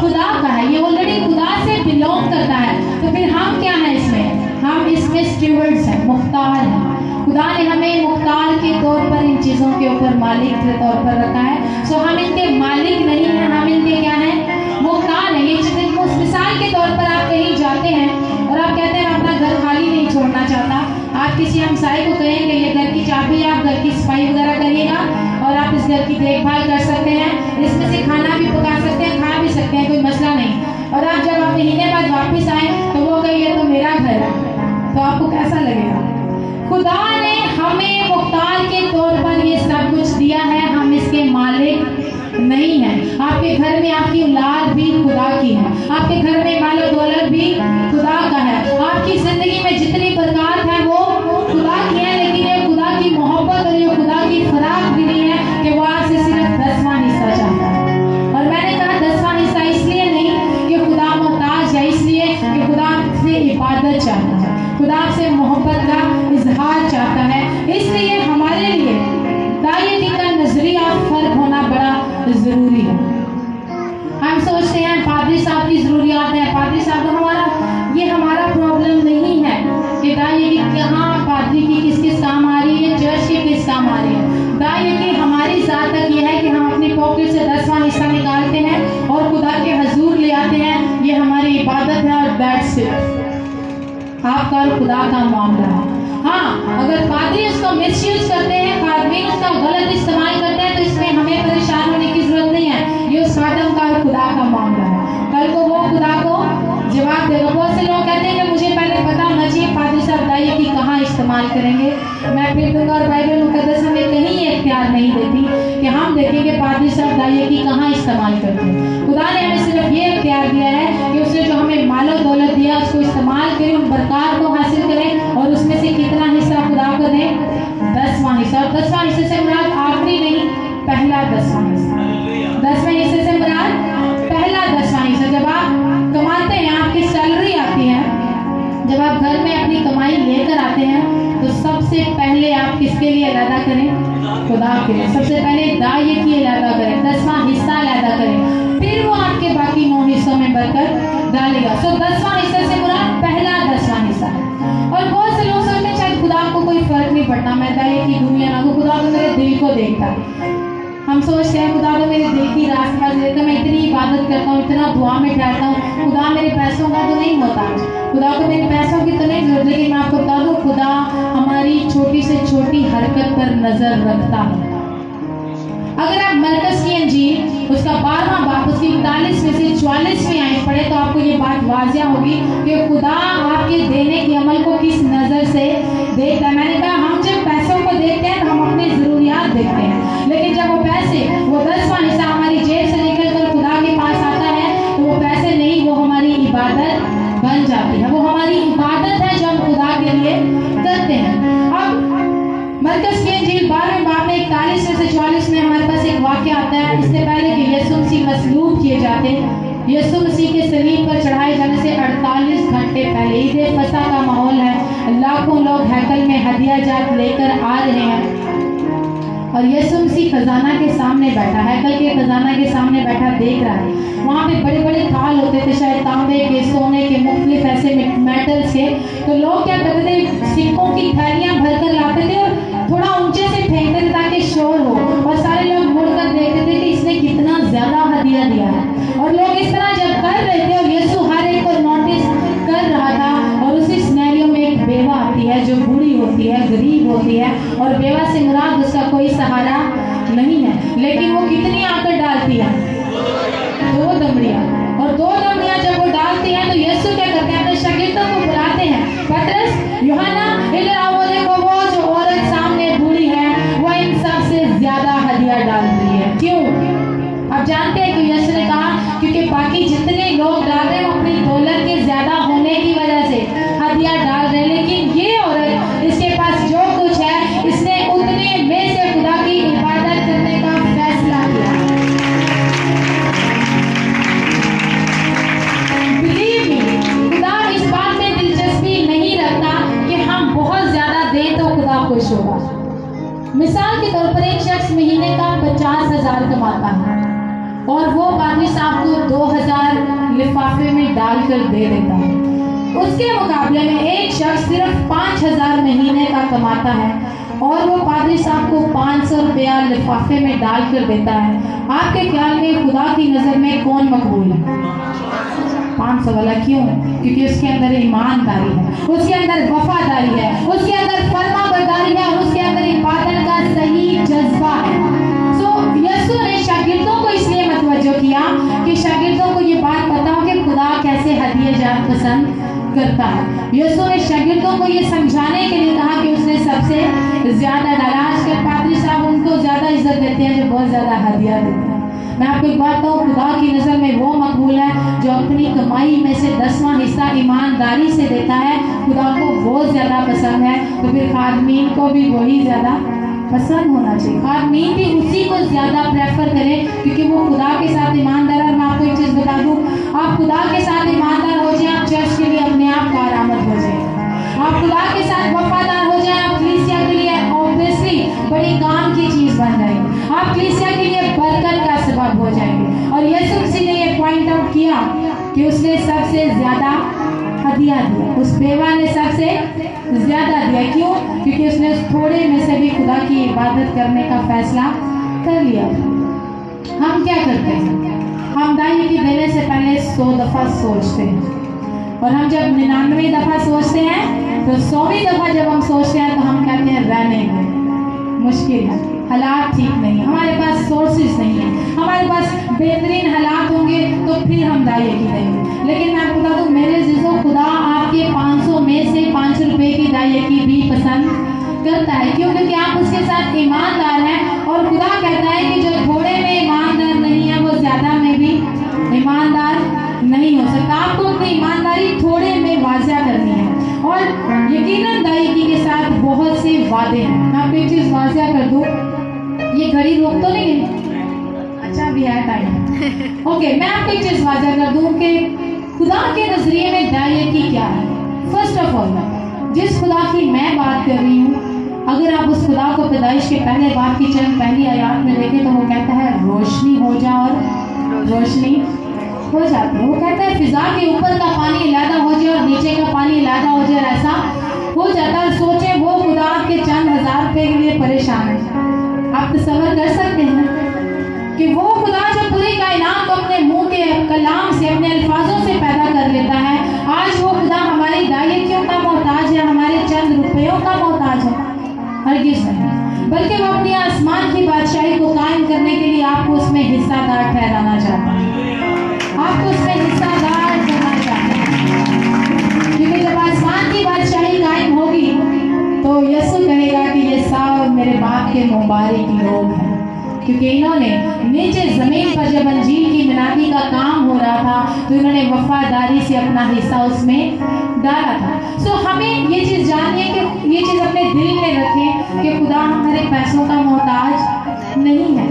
खुदा का है। ये ऑलरेडी खुदा से बिलोंग करता है। तो फिर हम क्या हैं इसमें? हम इसमें स्टीवर्ड्स हैं, मुख्तार हैं। खुदा ने हमें मुख्तार के तौर पर इन चीज़ों के ऊपर मालिक के तौर पर रखा है। सो हम इनके मालिक नहीं हैं, हम इनके क्या हैं? मुख्तार हैं। ये चीज़ें मिसाल के तौर पर आप कहीं जाते हैं और आप कहते हैं अपना घर खाली नहीं छोड़ना चाहता। आप किसी हमसाए को कहेंगे ये घर की चाबी, आप घर की सफाई वगैरह करिएगा और आप इस घर की देखभाल कर सकते हैं, इसमें से खाना भी पका सकते हैं, खा भी सकते हैं, कोई मसला नहीं। और आप जब आप महीने बाद वापस आए तो वो कहिए तो मेरा घर है, तो आपको कैसा लगेगा? खुदा ने हमें मुख्तार के तौर पर ये सब कुछ दिया है, हम इसके मालिक नहीं है। आपके घर में आपकी औलाद भी खुदा की है। आपके घर में मालो दौलत भी खुदा का है। आपकी जिंदगी में जितनी बरकत है वो खुदा की है। लेकिन ये खुदा की मोहब्बत और ये खुदा की फराख दिली है कि वो आपसे सिर्फ 10वां हिस्सा चाहता है। और मैंने कहा 10वां हिस्सा इसलिए नहीं कि खुदा मोहताज है, इसलिए कि खुदा से इबादत चाहता है, खुदा से मोहब्बत का इजहार चाहता है। इसलिए हमारे लिए दायगी का नजरिया फर्क होना बड़ा जरूरी है। हम सोचते हैं पादरी साहब की जरूरियात है, पादरी साहब हमारा प्रॉब्लम नहीं है कि दायगी कहाँ पादरी की किस किस काम आ रही है, चर्च की किस काम आ रही है। दायगी हमारी ज़ात तक ये है कि हम अपनी पॉकेट से 10वां हिस्सा निकालते हैं और खुदा के हजूर ले आते हैं। ये हमारी इबादत है और दैट्स इट। आपका और खुदा का मामला है। हाँ, अगर पादरी उसको मिसयूज करते हैं, खादमीन उसका गलत इस्तेमाल करते हैं, तो इसमें हमें परेशान होने की जरूरत नहीं है। ये उस खादम का और खुदा का मामला है। कल को वो खुदा को जवाब देगा। बहुत से लोग कहते हैं कि मुझे पहले पता होना चाहिए पादरी साहब दायगी कहाँ इस्तेमाल करेंगे। मैं फिर दूंगा और बाइबल मुकद्दस हमें कहीं ये इख्तियार नहीं देती कि हम देखेंगे पादरी साहब दायगी कहाँ इस्तेमाल करते हैं। खुदा ने हमें सिर्फ ये इख्तियार दिया है कि उसने जो हमें मालो दौलत दिया उसको इस्तेमाल करें, उन बरकत को हासिल करें और उसमें से कितना हिस्सा खुदा को दें? 10वां हिस्सा। और 10वां हिस्से से मुराद आखिरी नहीं, पहला 10वां हिस्सा। 10वें हिस्से से मुराद पहला 10वां हिस्सा। जब आप कमाते हैं, आपकी सैलरी आती है, जब आप घर में अपनी कमाई लेकर आते हैं तो सबसे पहले आप किसके लिए अलहदा करें? खुदा के लिए। सबसे पहले दायगी अलहदा करें, 10वां हिस्सा अलहदा करें, फिर वो आपके बाकी 9 हिस्सों में बरकत डालेगा। सो 10वां हिस्से से मुराद पहला 10वां हिस्सा। और बहुत से लोग सोचते हैं शायद खुदा को कोई फर्क नहीं पढ़ना, मैं दाई की दुनिया ना, खुदा तो मेरे दिल को देखता है। हम सोचते हैं खुदा तो मेरे दिल की रास्ता देता, मैं इतनी इबादत करता हूँ, इतना दुआ में ठहरता हूँ, खुदा मेरे पैसों का तो नहीं होता, खुदा को मेरे पैसों की तो नहीं जरूरत, लेकिन मैं आपको बता दूँ खुदा हमारी छोटी से छोटी हरकत पर नजर रखता है। अगर आप मरकस की अंजील उसका 12वां बाब उसकी 41 में से 44 में आए पढ़े तो आपको ये बात वाजिया होगी कि खुदा आपके देने के अमल को किस नजर से देखता है। मैंने कहा हम जब पैसों को देखते हैं तो हम अपनी जरूरियात देखते हैं, लेकिन जब वो पैसे वो 10वां हिस्सा हमारी जेब से निकल कर खुदा के पास आता है तो वो पैसे नहीं, वो हमारी इबादत बन जाती है, वो हमारी इबादत है जो हम खुदा के लिए करते हैं। अब मरकस की अंजील 12वें बाब में 41 में से 44 में हमारे पास एक वाक्य आता है। इससे पहले कि यीशु मसीह मसलूब किए जाते, यीशु मसीह के सलीब पर चढ़ाए जाने से 48 घंटे पहले ईद फसह का माहौल है, लाखों लोग हैकल में हदिया जात लेकर आ रहे हैं और यीशु मसीह खजाना के सामने बैठा, हैकल के खजाना के सामने बैठा देख रहा है। वहाँ पे बड़े बड़े थाल होते थे, शायद तांबे के, सोने के, मुख्तलिफ ऐसे मेटल्स के। तो लोग क्या करते थे, सिक्कों की थैलियां भरकर लाते थे और थोड़ा ऊंचे से फेंकते थे ताकि शोर हो, और सारे लोग मुड़कर देखते थे कि इसने कितना ज्यादा हदिया दिया है। और लोग इस तरह जब कर रहे थे और यीशु हर एक को नोटिस कर रहा था, और उसी सिनेरियो में एक बेवा आती है जो बूढ़ी होती है, गरीब होती है, और बेवा से मुराद उसका कोई सहारा नहीं है, लेकिन वो कितनी आकर डालती है, 2 दमड़ियां। और 2 दमड़ियां जब वो डालती है तो यीशु क्या करते हैं, अपने शागिर्दों को बुलाते हैं, पतरस, यूहन्ना, इधर आओ, देखो वो जो औरत सामने बूढ़ी है वो इन सब से ज्यादा हदिया डाल रही है। क्यों? अब जानते हैं कि यीशु ने कहा क्योंकि बाकी जितने लोग डाल रहे हैं वो अपनी दौलत के ज्यादा होने की वजह से हदिया डाल रहे हैं, लेकिन ये औरत इसके पास जो कुछ है इसने उतने में से खुदा की इबादत करने का फैसला किया। बिलीव मी, खुदा इस बात में दिलचस्पी नहीं रखता कि हम बहुत ज्यादा दें तो खुदा खुश होगा। मिसाल के तौर पर एक शख्स महीने का 50,000 कमाता है और वो पादरी साहब को 2,000 लिफाफे में डालकर दे देता है। उसके मुकाबले में एक शख्स सिर्फ 5,000 महीने का कमाता है और वो पादरी साहब को 500 रुपया लिफाफे में डालकर देता है। आपके ख्याल में खुदा की नजर में कौन मकबूल है? 500 वाला। क्यों? क्योंकि उसके अंदर ईमानदारी है, उसके अंदर वफादारी है, उसके अंदर फरमाबरदारी है और उसके अंदर इबादत का सही जज्बा है। यीशु ने शागिर्दों को इसलिए मतवज्जो किया कि शागिर्दों को ये बात पता हो कि खुदा कैसे हदिया जात पसंद करता है। यीशु ने शागिर्दों को ये समझाने के लिए कहा कि उसने सबसे ज्यादा डाला। आजकल पादरी साहब उनको ज्यादा इज्जत देते हैं जो बहुत ज्यादा हदिया देते हैं। मैं आपको एक बात कहूँ, खुदा की नजर में वो मकबूल है जो अपनी कमाई में से 10वां हिस्सा ईमानदारी से देता है। खुदा को वो ज्यादा पसंद है, तो फिर खादमीन को भी वही ज्यादा पसंद होना चाहिए। खादमीन भी उसी को ज्यादा प्रेफर करें क्योंकि वो खुदा के साथ ईमानदार है। मैं आपको एक चीज बता दूं, आप खुदा के साथ ईमानदार हो जाए, आप चर्च के लिए अपने आप कारामद हो जाए। आप खुदा के साथ वफादार हो जाए, आप कलीसिया के लिए ऑब्वियसली बड़ी काम की चीज बन जाएगी, आप कलीसिया के लिए बरकत का सबब हो जाएंगे। और यीशु मसीह ने ये पॉइंट आउट किया कि उसने सबसे ज्यादा हदिया दिया, उस बेवा ने सबसे ज्यादा दिया। क्यों? क्योंकि उसने उस थोड़े में से भी खुदा की इबादत करने का फैसला कर लिया। हम क्या करते हैं? हम दाई की देने से पहले 100 दफा सोचते हैं, और हम जब 99 दफा सोचते हैं तो 100वीं दफा जब हम सोचते हैं तो हम कहते हैं रहने दो, मुश्किल है, हालात ठीक नहीं, हमारे पास सोर्सेज नहीं है, हमारे पास बेहतरीन हालात होंगे तो फिर हम दाई की देंगे। लेकिन मैं आपको बता दूं मेरे जीजो, खुदा आपके 500 में से 5 रुपए की दाई की भी पसंद करता है। क्यों? क्योंकि आप उसके साथ ईमानदार हैं, और खुदा कहता है कि जो थोड़े में ईमानदार नहीं है वो ज्यादा में भी ईमानदार नहीं हो सकता। आपको अपनी ईमानदारी थोड़े में वाज़ा करनी है, और यकीनन दायिकी के साथ बहुत से वादे हैं। मैं आपको एक चीज वाज़ा कर दूं, ये घड़ी रोक तो नहीं है? अच्छा भी है टाइम। ओके, मैं आपको एक चीज वाज़ा कर दूं कि खुदा के नजरिए में दायिकी क्या है। फर्स्ट ऑफ ऑल, जिस खुदा की मैं बात कर रही हूँ, अगर आप उस खुदा को पैदाइश के पहले बाप की चंद पहली आयत में देखें तो वो कहता है रोशनी हो जा, और रोशनी हो जाती है। वो कहता है फिजा के ऊपर का पानी अलहदा हो जाए और नीचे का पानी अलहदा हो जाए, ऐसा हो जाता है। सोचे वो खुदा के चंद हजार रुपए के लिए परेशान है। आप तसव्वुर कर सकते हैं कि वो खुदा जो पूरी कायनात को अपने मुंह के कलाम से, अपने अल्फाजों से पैदा कर लेता है, आज वो खुदा हमारी दायित्वों का मोहताज है, हमारे चंद रुपयों का मोहताज है? हरगिज़ नहीं, बल्कि वो अपनी आसमान की बादशाही को कायम करने के लिए आपको उसमें हिस्सादार ठहराना चाहता है, आपको उसमें हिस्सादार करना चाहता है। क्योंकि जब आसमान की बादशाही कायम होगी तो यीशु कहेगा कि ये सब मेरे बाप के मुबारक लोग हैं, क्योंकि इन्होंने नीचे जमीन पर जब अंजील की मिनादी का काम हो रहा था तो इन्होंने वफादारी से अपना हिस्सा उसमें डाला था। सो हमें ये चीज़ जानिए कि ये चीज़ अपने दिल में रखें कि खुदा हमारे पैसों का मोहताज नहीं है,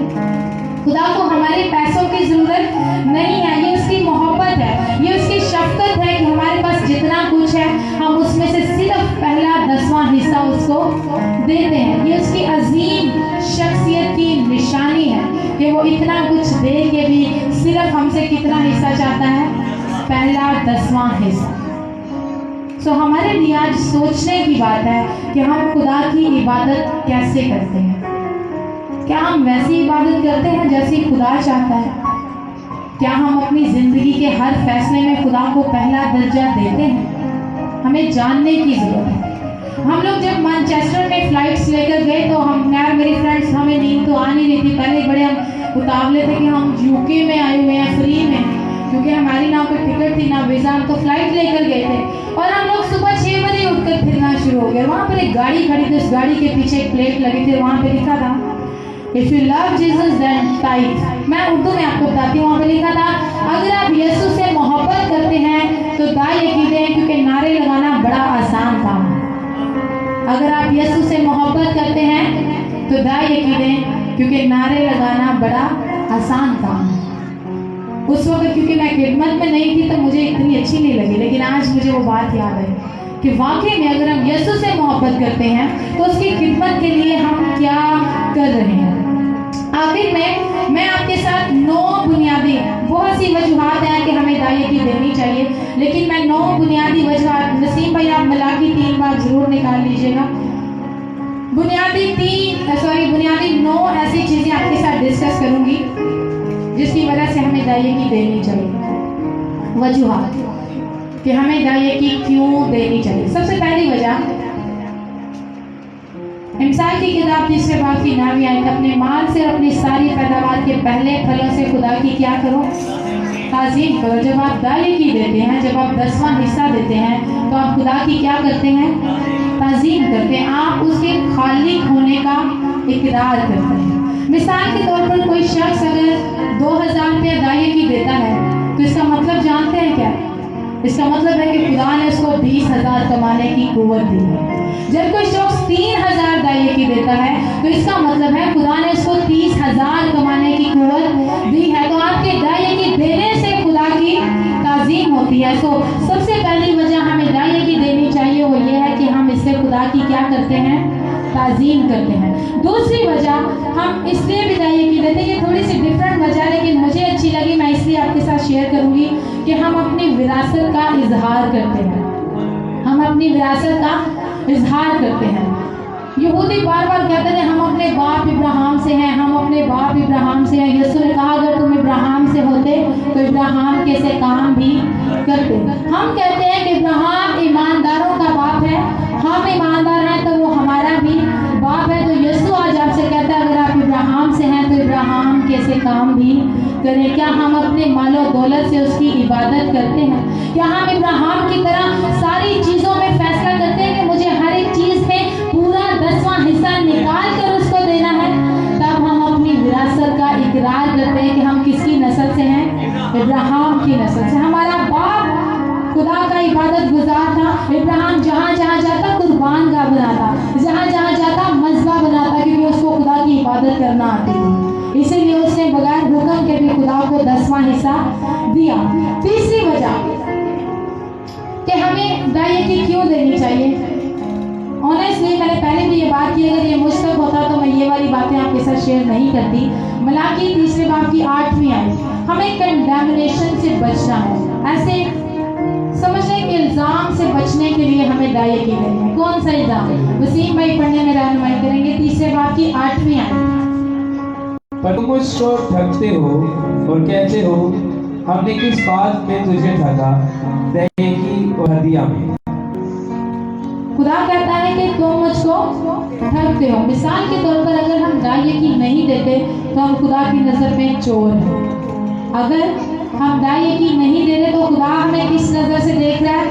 खुदा को हमारे पैसों की ज़रूरत नहीं है। ये उसकी मोहब्बत है, ये उसकी शफकत है कि हमारे पास जितना कुछ है हम उसमें से सिर्फ पहला 10वां हिस्सा उसको देते हैं। ये उसकी अजीम शख्सियत की निशानी है कि वो इतना कुछ दे के भी सिर्फ हमसे कितना हिस्सा चाहता है? पहला 10वां हिस्सा। सो हमारे लिए आज सोचने की बात है कि हम खुदा की इबादत कैसे करते हैं। क्या हम वैसी इबादत करते हैं जैसी खुदा चाहता है? क्या हम अपनी ज़िंदगी के हर फैसले में खुदा को पहला दर्जा देते हैं? हमें जानने की ज़रूरत है। हम लोग जब मैनचेस्टर में फ्लाइट्स लेकर गए तो हम यार मेरी फ्रेंड्स, हमें नींद तो आ नहीं रही थी, पहले बड़े हम उतावले थे कि हम यूके में आए हुए हैं फ्री में, क्योंकि हमारी ना कोई टिकट थी ना वीज़ा, हम तो फ्लाइट लेकर गए थे। और हम लोग सुबह 6 बजे उठकर फिरना शुरू हो गए। वहाँ पर एक गाड़ी खड़ी थी, उस गाड़ी के पीछे एक प्लेट लगी थी, वहाँ पे लिखा था if you love Jesus then tight. मैं उर्दू में आपको बताती हूँ, वहाँ पे लिखा था अगर आप यीशु से मोहब्बत करते हैं तो दाई कीजिए, क्योंकि नारे लगाना बड़ा आसान काम है। अगर आप यीशु से मोहब्बत करते हैं तो दाई कीजिए, क्योंकि नारे लगाना बड़ा आसान काम है। उस वक्त क्योंकि मैं खिदमत में नहीं थी तो मुझे इतनी अच्छी नहीं लगी, लेकिन आज मुझे वो बात याद है कि वाकई में अगर हम यीशु से मोहब्बत करते हैं तो उसकी खिदमत के लिए हम क्या कर रहे हैं। आखिर में मैं आपके साथ 9 बुनियादी, बहुत सी वजूहात हैं कि हमें दायित्व देनी चाहिए, लेकिन मैं 9 बुनियादी वजूहात, नसीम भाई आप मलाकी 3 बार जरूर निकाल लीजिएगा। बुनियादी 9 ऐसी चीज़ें आपके साथ डिस्कस करूंगी जिसकी वजह से हमें दायित्व देनी चाहिए। वजूहात कि हमें दायित्व क्यों देनी चाहिए। सबसे पहली वजह, इमसाल की किताब 3 बाब की 9वीं आयत, अपने माल से और अपनी सारी पैदावार के पहले फलों से खुदा की क्या करो? ताज़ीम करो। जब आप दायित्व देते हैं, जब आप 10वां हिस्सा देते हैं तो आप खुदा की क्या करते हैं? ताज़ीम करते हैं। आप उसके खालिक होने का इकरार करते हैं। मिसाल के तौर पर कोई शख्स अगर 2000 रुपया दायित्व देता है तो इसका मतलब जानते हैं क्या? इसका मतलब है कि खुदा ने उसको 20,000 कमाने की कुव्वत दी है। जब कोई शख्स 3000 दायित्व देता है तो इसका मतलब है खुदा ने उसको 30,000 कमाने की कुव्वत दी है। तो आपके दायित्व देने से खुदा की ताज़ीम होती है। तो सबसे पहली वजह हमें दायित्व देनी चाहिए वो ये है कि हम इससे खुदा की क्या करते हैं? ताज़ीम करते हैं। दूसरी वजह हम इसलिए भी दायित्व देते हैं, ये थोड़ी सी डिफरेंट वजह लेकिन मुझे अच्छी लगी, मैं इसलिए आपके साथ शेयर करूंगी कि हम अपनी विरासत का इजहार करते हैं। हम अपनी विरासत का इजहार करते हैं। यहूदी बार बार कहते हैं हम अपने बाप इब्राहिम से हैं, हम अपने बाप इब्राहिम से हैं। यीशु ने कहा अगर तुम इब्राहिम से होते तो इब्राहिम के से काम भी करते। हम कहते हैं कि इब्राहिम ईमानदारों का बाप है, हम ईमानदार हैं तो वो हमारा भी बाप है। तो यीशु आज आपसे कहता है अगर आप इब्राहिम से हैं तो इब्राहिम के से काम भी करें। क्या हम अपने मालो दौलत से उसकी इबादत करते हैं? क्या हम इब्राहिम की तरह सारी चीज़ों में फैसला करते हैं कि मुझे हर एक चीज़ में पूरा 10वां हिस्सा निकाल कर उसको देना है? तब हम अपनी विरासत का इकरार करते हैं कि हम किसकी नस्ल से हैं? इब्राहिम की नस्ल से। हमारा बाप खुदा का इबादत गुजार था। इब्राहिम जहाँ जहाँ जाता कुर्बान का बनाता, जहाँ जहाँ जाता मज़बा बनाता, क्योंकि उसको खुदा की इबादत करना आती थी। इसीलिए उसने बगैर हुक्म के भी खुदा को 10वां हिस्सा दिया। तीसरी वजह कि हमें दायित्व क्यों देनी चाहिए। ऑनेस्टली मैंने पहले भी ये बात की, अगर ये मुझ तक होता तो मैं ये वाली बातें आपके साथ शेयर नहीं करती। मलाकी 3 बाब की 8वीं आयत, हमें कंडेमनेशन से बचना है। ऐसे समझने के इल्जाम से बचने के लिए हमें दाई की देनी है। कौन सा इल्जाम? वसीम भाई पढ़ने में रहनुमाई करेंगे, 3 बाब की 8वीं आयत। पर तुम मुझको ठगते हो और कहते हो, हमने किस बात में तुझे ठगा, दहे की और हदिया में। खुदा कहता है कि तुम मुझको ठगते हो। मिसाल के तौर पर अगर हम दाई की नहीं देते तो हम खुदा की नजर में चोर हैं। अगर हम दाई की नहीं दे रहे तो खुदा हमें किस नजर से देख रहा है?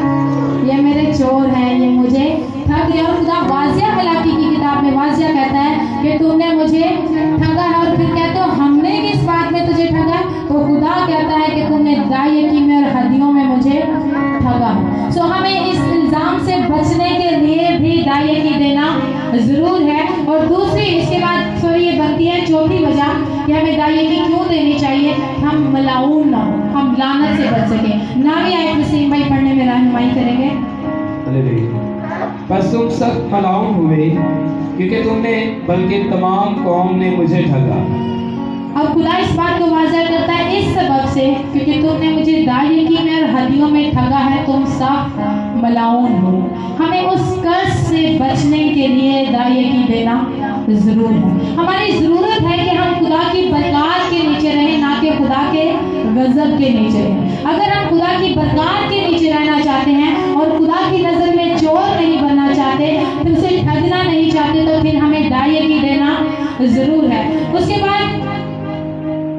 ये मेरे चोर हैं, ये मुझे ठग रहे हैं। और खुदा वाजिया हलाकी की किताब में वाजिया कहता है कि तुमने मुझे ठगा है। और फिर कहते हो हमने किस बात में तुझे ठगा? तो खुदा कहता है कि तुमने दाई की में और हदियों में मुझे ठगा है। सो हमें इस इल्जाम से बचने के लिए भी दाई की देना जरूर है। और दूसरी इसके बाद ये बनती है चौथी वजह कि हमें दाई की क्यों देनी चाहिए? हम मलाऊन ना हो, हम लानत से बच सके। ना भी आयत वसीम भाई पढ़ने में रहनुमाई करेंगे। बस तुम सब मलाऊन हुए क्योंकि तुमने बल्कि तमाम कौम ने मुझे ठगा। अब खुदा इस बात को वाज़ह करता है इस सबब से क्योंकि तुमने मुझे दाई की में और हदियों में ठगा है, तुम सब मलाऊन हो। हमें उस कर्ज से बचने के लिए दाई की देना जरूर है। हमारी जरूरत है कि हम खुदा की बरकत के नीचे रहें, ना कि खुदा के गजब के नीचे रहें। अगर हम खुदा की बरकत के नीचे रहना चाहते हैं और खुदा की नजर में चोर नहीं बनना चाहते, फिर उसे ठगना नहीं चाहते, तो फिर हमें दाई की देना जरूर है। उसके बाद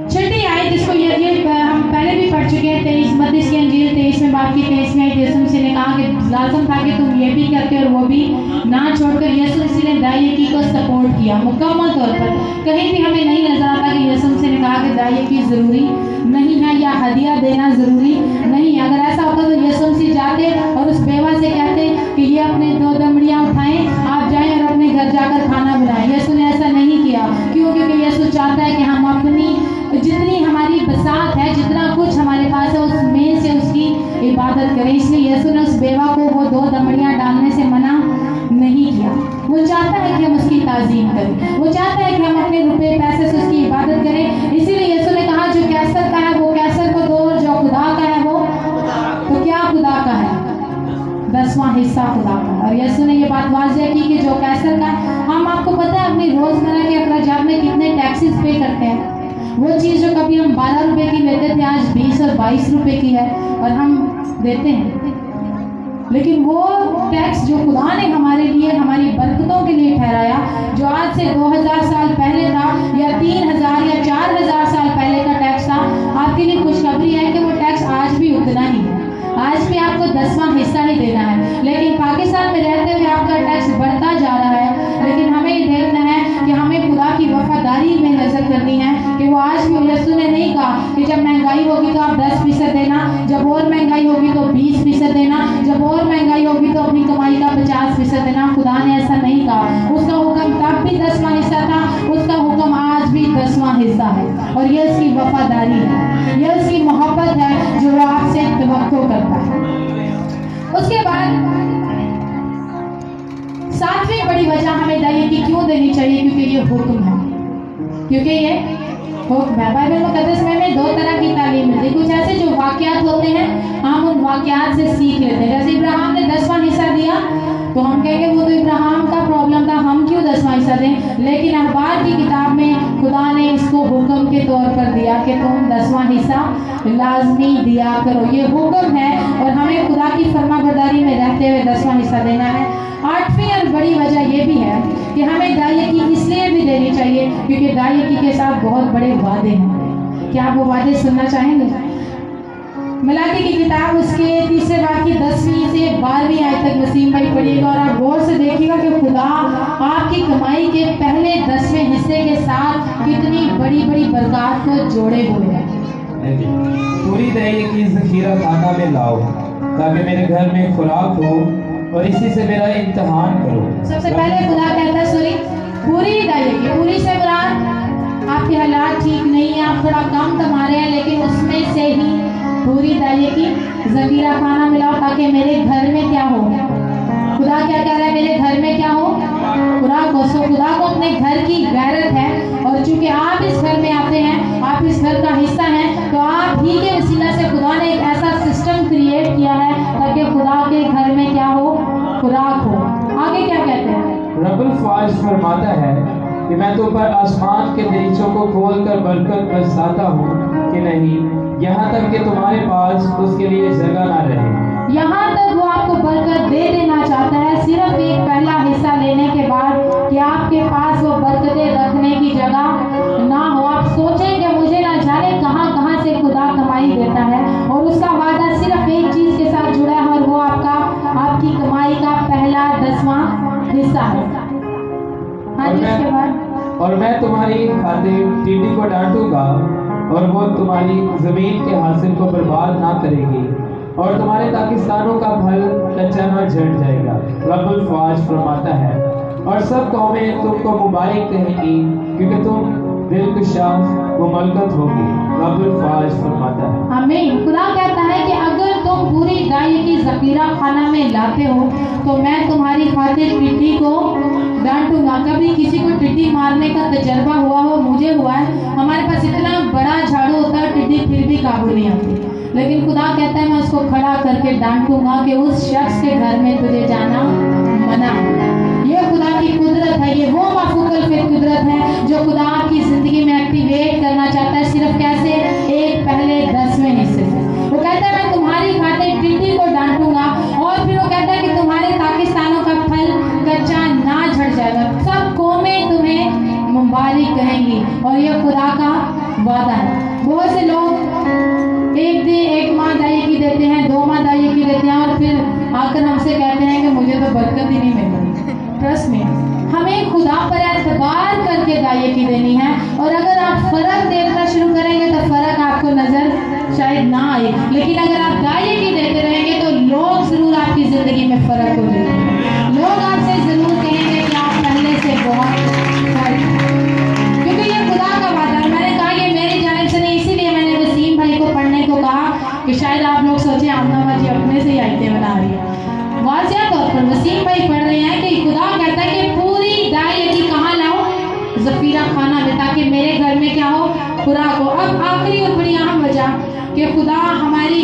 छठी आयत जिसको ये हम पहले भी पढ़ चुके हैं, 23 की अंजील 23वें बाब की 23वीं आयत। यीशु मसीह ने कहा कि लाजम था कि तुम ये भी करते और वो भी ना छोड़कर यीशु मसीह ने दाई की को सपोर्ट किया मुकम्मल तौर पर। कहीं भी हमें नहीं नजर आता कि यीशु मसीह ने कहा कि दाई की जरूरी नहीं है या हदिया देना जरूरी नहीं है। अगर ऐसा होता तो यीशु मसीह जाते और उस बेवा से कहते कि ये अपने 2 दमड़ियां उठाएं, आप जाएं और अपने घर जाकर खाना बनाएं। यीशु ने ऐसा नहीं किया। क्यों? क्योंकि यीशु चाहता है कि हम अपनी जितनी हमारी बसात है, जितना कुछ हमारे पास है, उसमें से उसकी इबादत करें। इसलिए यीशु ने उस बेवा को वो 2 दमड़ियां डालने से मना नहीं किया। वो चाहता है कि हम उसकी ताज़ीम करें, वो चाहता है कि हम अपने रुपए पैसे से उसकी इबादत करें। इसीलिए यीशु ने कहा जो कैसर का है वो कैसर को दो, और जो खुदा का है वो, तो क्या खुदा का है? 10वां हिस्सा खुदा का। और यीशु ने ये बात वाज़ेह की कि जो कैसर का है, हम आपको पता है अपनी रोजमर्रा के अखराजात में कितने टैक्सेस पे करते हैं। वो चीज़ जो कभी हम 12 रुपए की लेते थे आज 20 और 22 रुपए की है और हम देते हैं। लेकिन वो टैक्स जो खुदा ने हमारे लिए हमारी बरकतों के लिए ठहराया, जो आज से 2000 साल पहले था या 3000 या 4000 साल पहले का टैक्स था, आपके लिए खुशखबरी है कि वो टैक्स आज भी उतना ही है। आज भी आपको 10वां हिस्सा ही देना है। लेकिन पाकिस्तान में रहते हुए आपका टैक्स बढ़ता जा रहा है। लेकिन हमें ये देखना है कि हमें खुदा की वफादारी में नजर करनी है कि वो आज भी, यीशु ने नहीं कहा कि जब महंगाई होगी तो आप 10% देना, जब और महंगाई होगी तो 20% देना, जब और महंगाई होगी तो अपनी कमाई का 50% देना। खुदा ने ऐसा नहीं कहा। उसका हुक्म तब भी 10वां हिस्सा था, उसका हुक्म आज भी 10वां हिस्सा है। और ये उसकी वफादारी है, ये उसकी मोहब्बत है जो वो आपसे तवक्को करता है। उसके बाद 7वीं बड़ी वजह हमें दाई की क्यों देनी चाहिए? क्योंकि ये हुक्म है, क्योंकि ये हुक्म है। बाइबल मुकद्दस में हमें 2 तरह की तालीम मिलती है। कुछ ऐसे जो वाकयात होते हैं, हम उन वाकयात से सीख लेते हैं। जैसे इब्राहिम ने 10वां हिस्सा दिया तो हम कहेंगे वो तो इब्राहिम का प्रॉब्लम था, हम क्यों 10वां हिस्सा दें? लेकिन अखबार की किताब में खुदा ने इसको हुक्म के तौर पर दिया कि तुम 10वां हिस्सा लाजमी दिया करो। ये हुक्म है और हमें खुदा की फरमाबरदारी में रहते हुए 10वां हिस्सा देना है। 8वीं और बड़ी वजह ये भी है कि हमें दाई की इसलिए भी देनी चाहिए क्योंकि दाई की के साथ बहुत बड़े वादे हैं। क्या आप वो वादे सुनना चाहेंगे? मलाकी की किताब उसके 3 बाब की 10वीं से 12वीं आयत तक वसीम भाई पढ़िएगा और आप गौर से देखिएगा कि खुदा आपकी कमाई के पहले 10वें हिस्से के साथ कितनी बड़ी बड़ी बरकत को जोड़े हुए हैं। पूरी दही की जखीरा खाना में लाओ ताकि मेरे घर में खुराक हो और इसी से मेरा इम्तिहान करो। सबसे पहले खुदा कहता है सॉरी पूरी दाई की, पूरी से मुराद आपके हालात ठीक नहीं है, आप थोड़ा कम कमा रहे हैं, लेकिन उसमें से ही पूरी दाई की जखीरा खाना मिलाओ ताकि मेरे घर में क्या हो। खुदा क्या कह रहा है? मेरे घर में क्या हो? खुराक हो। सो खुदा को अपने घर की गैरत है और चूंकि आप इस घर में आते हैं, आप इस घर का हिस्सा हैं, तो आप ही के वसीला से खुदा ने एक ऐसा सिस्टम क्रिएट किया है رب الفواج فرماتا ہے کہ میں تو پر آسمان کے دریچوں کو کھول کر برکت برساتا ہوں کہ نہیں، یہاں تک کہ تمہارے پاس اس کے لیے جگہ نہ رہے۔ یہاں تک وہ آپ کو برکت دے دینا چاہتا ہے، صرف ایک پہلا حصہ لینے کے بعد کہ آپ کے پاس وہ برکتیں رکھنے کی جگہ نہ ہو۔ آپ سوچیں کہ مجھے نہ جانے کہاں کہاں سے خدا کمائی دیتا ہے، اور اس کا وعدہ صرف ایک چیز کے ساتھ جڑا ہے، اور وہ آپ کی کمائی کا پہلا 10واں حصہ ہے۔ ہاں جی، اس کے بعد اور میں تمہاری خاطر ٹیڈی کو ڈانٹوں گا، اور وہ تمہاری زمین کے حاصل کو برباد نہ کرے گی، اور تمہارے پاکستانوں کا پھل کچا نہ جھڑ جائے گا، رب الفواج فرماتا ہے۔ اور سب قومیں تم کو مبارک کہیں گی، کیونکہ تم دلکشا مملکت ہوگی، رب الفواج فرماتا ہے۔ آمین۔ خدا کہتا ہے کہ اگر تم پوری دائی کی ذخیرہ خانہ میں لاتے ہو تو میں تمہاری خاطر ٹڈی کو ڈانٹوں گا۔ کبھی کسی کو ٹڈی مارنے کا تجربہ ہوا ہو؟ مجھے ہوا ہے۔ ہمارے پاس اتنا بڑا جھاڑو ہوتا ہے، ٹڈی پھر بھی قابو نہیں آتی، لیکن خدا کہتا ہے میں اس کو کھڑا کر کے ڈانٹوں گا کہ اس شخص کے گھر میں تجھے جانا منع ہے۔ یہ خدا کی قدرت ہے، یہ وہ مفوق الفت قدرت ہے جو خدا آپ کی زندگی میں ایکٹیویٹ کرنا چاہتا ہے۔ صرف کیسے؟ ایک پہلے 10ویں حصے سے۔ وہ کہتا ہے میں تمہاری خاطر ٹڈی کو ڈانٹوں گا، اور پھر وہ کہتا ہے کہ تمہارے پاکستانوں کا پھل کچا نہ جھڑ جائے گا، سب قومیں تمہیں مبارک کہیں گی، اور یہ خدا کا وعدہ ہے۔ بہت سے لوگ ایک ماہ دائی کی دیتے ہیں، 2 ماہ دائی کی دیتے ہیں، اور پھر آ کر ہم سے کہتے ہیں کہ مجھے تو برکت ہی نہیں مل رہی۔ ٹرسٹ میں ہمیں خدا پر اعتبار کر کے دائی کی دینی ہے، اور اگر آپ فرق دیکھنا شروع کریں گے تو فرق آپ کو نظر شاید نہ آئے، لیکن اگر آپ دائی کی دیتے رہیں گے تو لوگ ضرور آپ کی زندگی میں فرق ہو جائیں گے۔ لوگ آپ سے ضرور کہیں گے کہ آپ پہلے سے بہت فرق ہیں، کیونکہ یہ خدا کا وعدہ ہے۔ میں نے کہا یہ میری جانب سے نہیں، اسی لیے میں نے وسیم بھائی کو پڑھنے کو کہا کہ شاید آپ لوگ سوچیں آمنہ جی اپنے سے ہی آیتیں بنا رہی ہے۔ واضح طور پر وسیم بھائی پڑھ رہے ہیں کہ خدا کہتا ہے کہ پوری دائی کی کہاں لاؤ؟ ذخیرہ خانہ میں، تاکہ میرے گھر میں کیا ہو؟ خوراک ہو۔ اب آخری اور بڑی اہم وجہ کہ خدا ہماری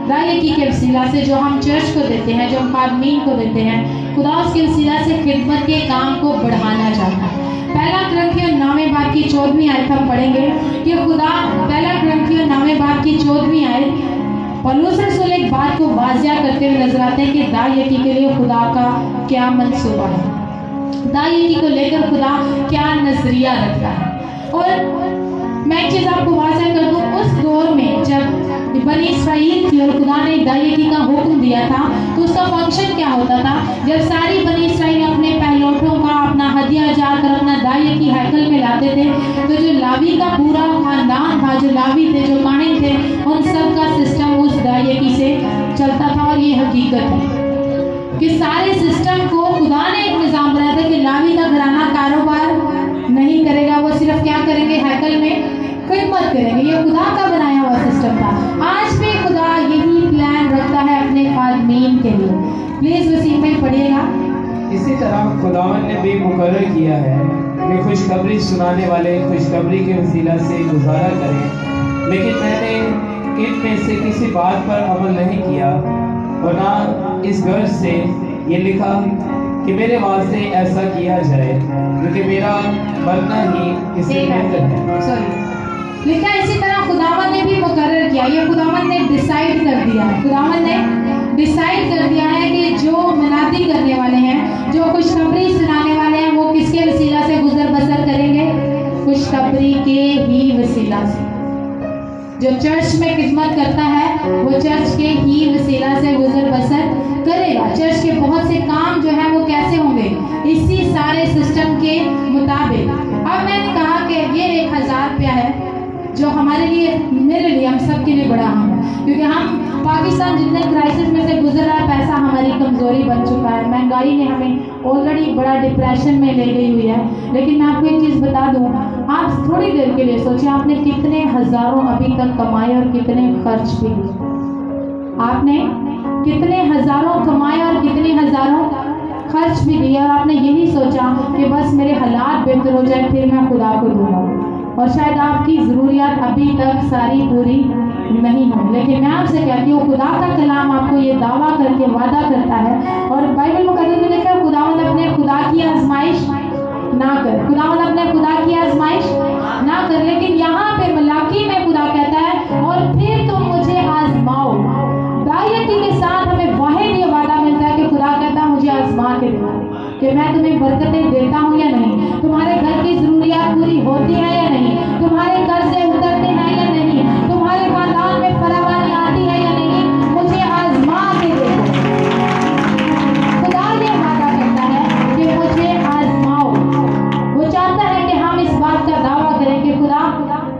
دائی کے وسیلہ سے جو ہم چرچ کو دیتے ہیں، جو ہم خادمین کو دیتے ہیں، خدا اس کے وسیلہ سے خدمت کے کام کو بڑھانا چاہتا ہے۔ پہلا کرنتھیوں 9 باب کی 14ویں آیت ہم پڑھیں گے کہ خدا، پہلا کرنتھیوں 9 باب کی 14ویں آیت، پولس رسول ایک بات کو واضح کرتے ہوئے نظر آتے ہیں کہ دائی کے لیے خدا کا کیا منصوبہ ہے، دائی کو لے کر خدا کیا نظریہ رکھتا ہے۔ اور میں ایک چیز آپ کو واضح کر دوں، اس دور میں جب بنی اسرائیل تھی اور خدا نے دائی کا حکم دیا تھا تو اس کا فنکشن کیا ہوتا تھا؟ جب ساری بنی اسرائیل اپنے پہلوٹوں کا اپنا ہدیہ جا کر اپنا دائی کی ہیکل میں لاتے تھے، تو جو لاوی کا پورا خاندان تھا، جو لاوی تھے، جو کاہن تھے، ان سب کا سسٹم اس دائی سے چلتا تھا۔ اور یہ حقیقت ہے کہ سارے سسٹم کو خدا نے ایک نظام بنایا تھا کہ لاوی کا گھرانہ کاروبار نہیں کرے گا، وہ صرف کیا کریں گے؟ ہیکل میں خدمت کریں گے۔ یہ خدا کا بنایا ہوا سسٹم تھا۔ آج بھی خدا یہی پلان رکھتا ہے اپنے خادمین کے لیے۔ پلیز وسیم بھائی پڑھیے گا۔ اسی طرح خداوند نے بھی مقرر کیا ہے کہ خوشخبری سنانے والے خوشخبری کے وسیلہ سے گزارا کریں، لیکن میں نے ان میں سے کسی بات پر عمل نہیں کیا، اور نہ اس غرض سے یہ لکھا کہ میرے واسطے ایسا کیا جائے، کیونکہ میرا بننا ہی اس سے بہتر ہے۔ لکھا اسی طرح خداوند نے بھی مقرر کیا، یہ خداوند نے ڈیسائیڈ کر دیا ہے، خداوند نے ڈیسائیڈ کر دیا ہے کہ جو منادی کرنے والے ہیں، جو خوشخبری سنانے والے ہیں، وہ کس کے وسیلہ سے گزر بسر کریں گے؟ خوشخبری کے ہی وسیلہ سے۔ جو چرچ میں خدمت کرتا ہے وہ چرچ کے ہی وسیلہ سے گزر بسر کرے گا۔ چرچ کے بہت سے کام جو ہیں وہ کیسے ہوں گے؟ اسی سارے سسٹم کے مطابق۔ اب میں نے کہا کہ یہ 1000 روپیہ ہے جو ہمارے لیے، میرے لیے، ہم سب کے لیے بڑا اہم ہے، کیونکہ ہم پاکستان جتنے کرائسس میں سے گزر رہا ہے، پیسہ ہماری کمزوری بن چکا ہے، مہنگائی نے ہمیں آلریڈی بڑا ڈپریشن میں لے گئی ہوئی ہے۔ لیکن میں آپ کو ایک چیز بتا دوں، آپ تھوڑی دیر کے لیے سوچیں، آپ نے کتنے ہزاروں ابھی تک کمائے اور کتنے خرچ بھی کیے؟ آپ نے کتنے ہزاروں کمائے اور کتنے ہزاروں خرچ بھی دیے، اور آپ نے یہی سوچا کہ بس میرے حالات بہتر ہو جائے پھر میں خدا کو دوں گا۔ और शायद आपकी ज़रूरियात अभी तक सारी पूरी नहीं हो, लेकिन मैं आपसे कहती हूँ खुदा का कलाम आपको ये दावा करके वादा करता है। और बाइबल मुकद्दस में लिखा है खुदावंद अपने खुदा की आजमाइश ना कर, खुदावंद अपने खुदा की आजमाइश ना कर। लेकिन यहाँ पे मलाकी में खुदा कहता है और फिर तुम मुझे आजमाओ। दायती के साथ हमें वाहिद ये वादा मिलता है कि खुदा कहता है मुझे आजमा के देखो कि मैं तुम्हें बरकतें देता हूँ या नहीं, तुम्हारे घर की जरूरियात पूरी होती है या नहीं, तुम्हारे कर्जे उतरते हैं या नहीं, तुम्हारे खानदान में फरावानी आती है या नहीं, मुझे आजमा के देखो। खुदा ये वादा करता है कि मुझे आजमाओ। वो चाहता है कि हम इस बात का दावा करें कि खुदा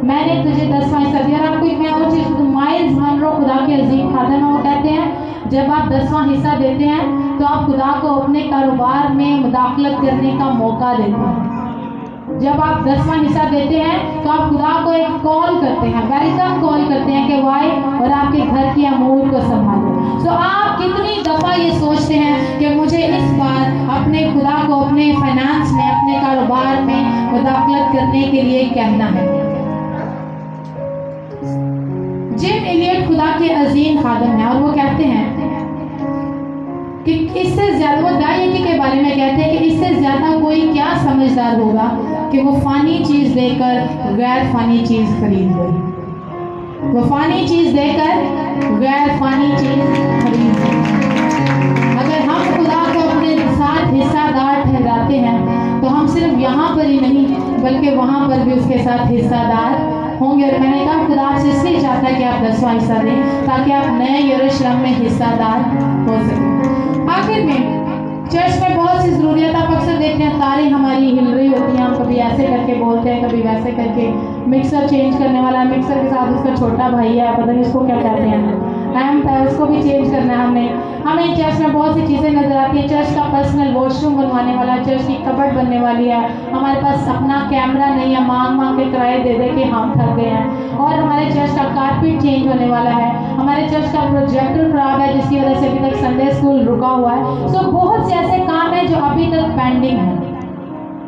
मैंने तुझे 10वां हिस्सा दिया। और आपको एक मैं और चीज माइल्स मनरो खुदा के अजीम खादम है, वो कहते हैं जब आप 10वां हिस्सा देते हैं तो आप खुदा को अपने कारोबार में मुदाखलत करने का मौका देते हैं। जब आप 10वां हिस्सा देते हैं तो आप खुदा को एक कॉल करते हैं, वेलकम कॉल करते हैं कि वाई और आपके घर की अमूर को संभालो। सो आप कितनी दफ़ा ये सोचते हैं कि मुझे इस बार अपने खुदा को अपने फाइनेंस में, अपने कारोबार में मुदाखलत करने के लिए कहना है। जिम एलियट खुदा के अजीम खादम है और वो कहते हैं कि इससे ज्यादा, वो दायती के बारे में कहते हैं कि इससे ज्यादा कोई क्या समझदार होगा कि वो फानी चीज देकर गैर फानी चीज खरीद ले। वो फानी चीज देकर गैर फानी चीज खरीद ले। अगर हम खुदा को अपने साथ हिस्सादार ठहराते हैं तो हम सिर्फ यहाँ पर ही नहीं बल्कि वहाँ पर भी उसके साथ हिस्सादार होंगे। और मैंने कहा खुदा आपसे इसलिए चाहता है कि आप 10वां हिस्सा दें ताकि आप नए यरूशलेम में हिस्सादार हो सकें। आखिर में चर्च में बहुत सी ज़रूरियात आप अक्सर देखते हैं, तारें हमारी हिल रही होती हैं, हम कभी ऐसे करके बोलते हैं कभी वैसे करके। मिक्सर चेंज करने वाला है, मिक्सर के साथ उसका छोटा भाई है, पता नहीं उसको क्या कहते हैं, एम्प है, उसको भी चेंज करना है हमने। हमें चर्च में बहुत सी चीज़ें नजर आती हैं। चर्च का पर्सनल वॉशरूम बनवाने वाला, चर्च की कबर्ड बनने वाली है, हमारे पास अपना कैमरा नहीं है, मांग मांग के किराए दे दे के हम थक गए हैं। और हमारे चर्च का कारपेट चेंज होने वाला है, हमारे चर्च का प्रोजेक्टर खराब है जिसकी वजह से अभी तक संडे स्कूल रुका हुआ है। सो बहुत से ऐसे काम हैं जो अभी तक पेंडिंग है,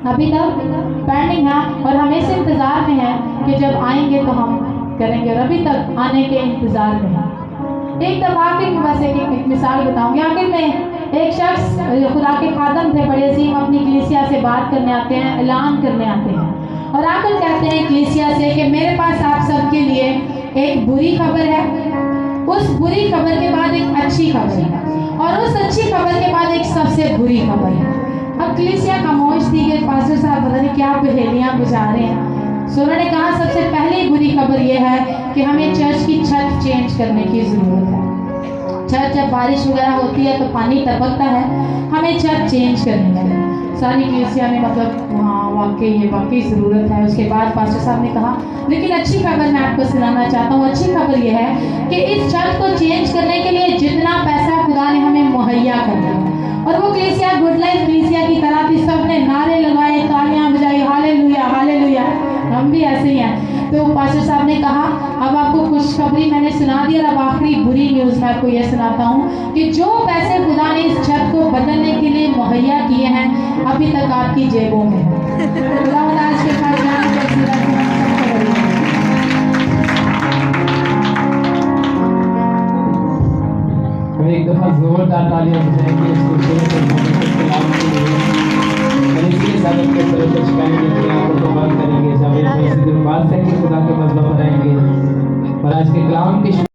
अभी तक पेंडिंग है और हम इस इंतज़ार में हैं कि जब आएंगे तो हम करेंगे, और अभी तक आने के इंतज़ार में हैं। एक दफ़ा आखिर में बस एक मिसाल बताऊंगी। आखिर में एक शख्स खुदा के खादम थे, बड़े अजीम, अपनी कलीसिया से बात करने आते हैं, ऐलान करने आते हैं और आकर कहते हैं कलीसिया से कि मेरे पास आप सबके लिए एक बुरी खबर है, उस बुरी खबर के बाद एक अच्छी खबर है और उस अच्छी खबर के बाद एक सबसे बुरी खबर है। अब कलीसिया खामोश थी कि पास्टर साहब पता नहीं क्या पहेलियाँ बुझा रहे हैं। सो उन्होंने कहा सबसे पहली बुरी खबर यह है कि हमें चर्च की छत चेंज करने की ज़रूरत है। छत जब बारिश वगैरह होती है तो पानी टपकता है, हमें छत चेंज करनी है। सारी कलीसिया ने मतलब हाँ वाकई ज़रूरत है। उसके बाद पास्टर साहब ने कहा लेकिन अच्छी खबर मैं आपको सुनाना चाहता हूँ। अच्छी खबर यह है कि इस छत को चेंज करने के लिए जितना पैसा खुदा ने हमें मुहैया कर दिया। और वो कलीसिया गुड लाइफ कलीसिया की तरह थी, सबने नारे लगाए, तालियां बजाई, हालेलुया हालेलुया, हम भी ऐसे ही हैं। तो पास्टर साहब ने कहा अब आपको खुशखबरी मैंने सुना दी और अब आखिरी बुरी न्यूज़ मैं आपको यह सुनाता हूँ कि जो पैसे खुदा ने इस छत को बदलने के लिए मुहैया किए हैं अभी तक आपकी जेबों में है। खुदा आज के साथ एक दफा जोरदार तालियां बजाएंगे इसको के साथ अपने सर को झुकाएंगे, अपनी आंखों को बंद करेंगे, जब एक खुदा के मजहब पर आएंगे और आज के कलाम की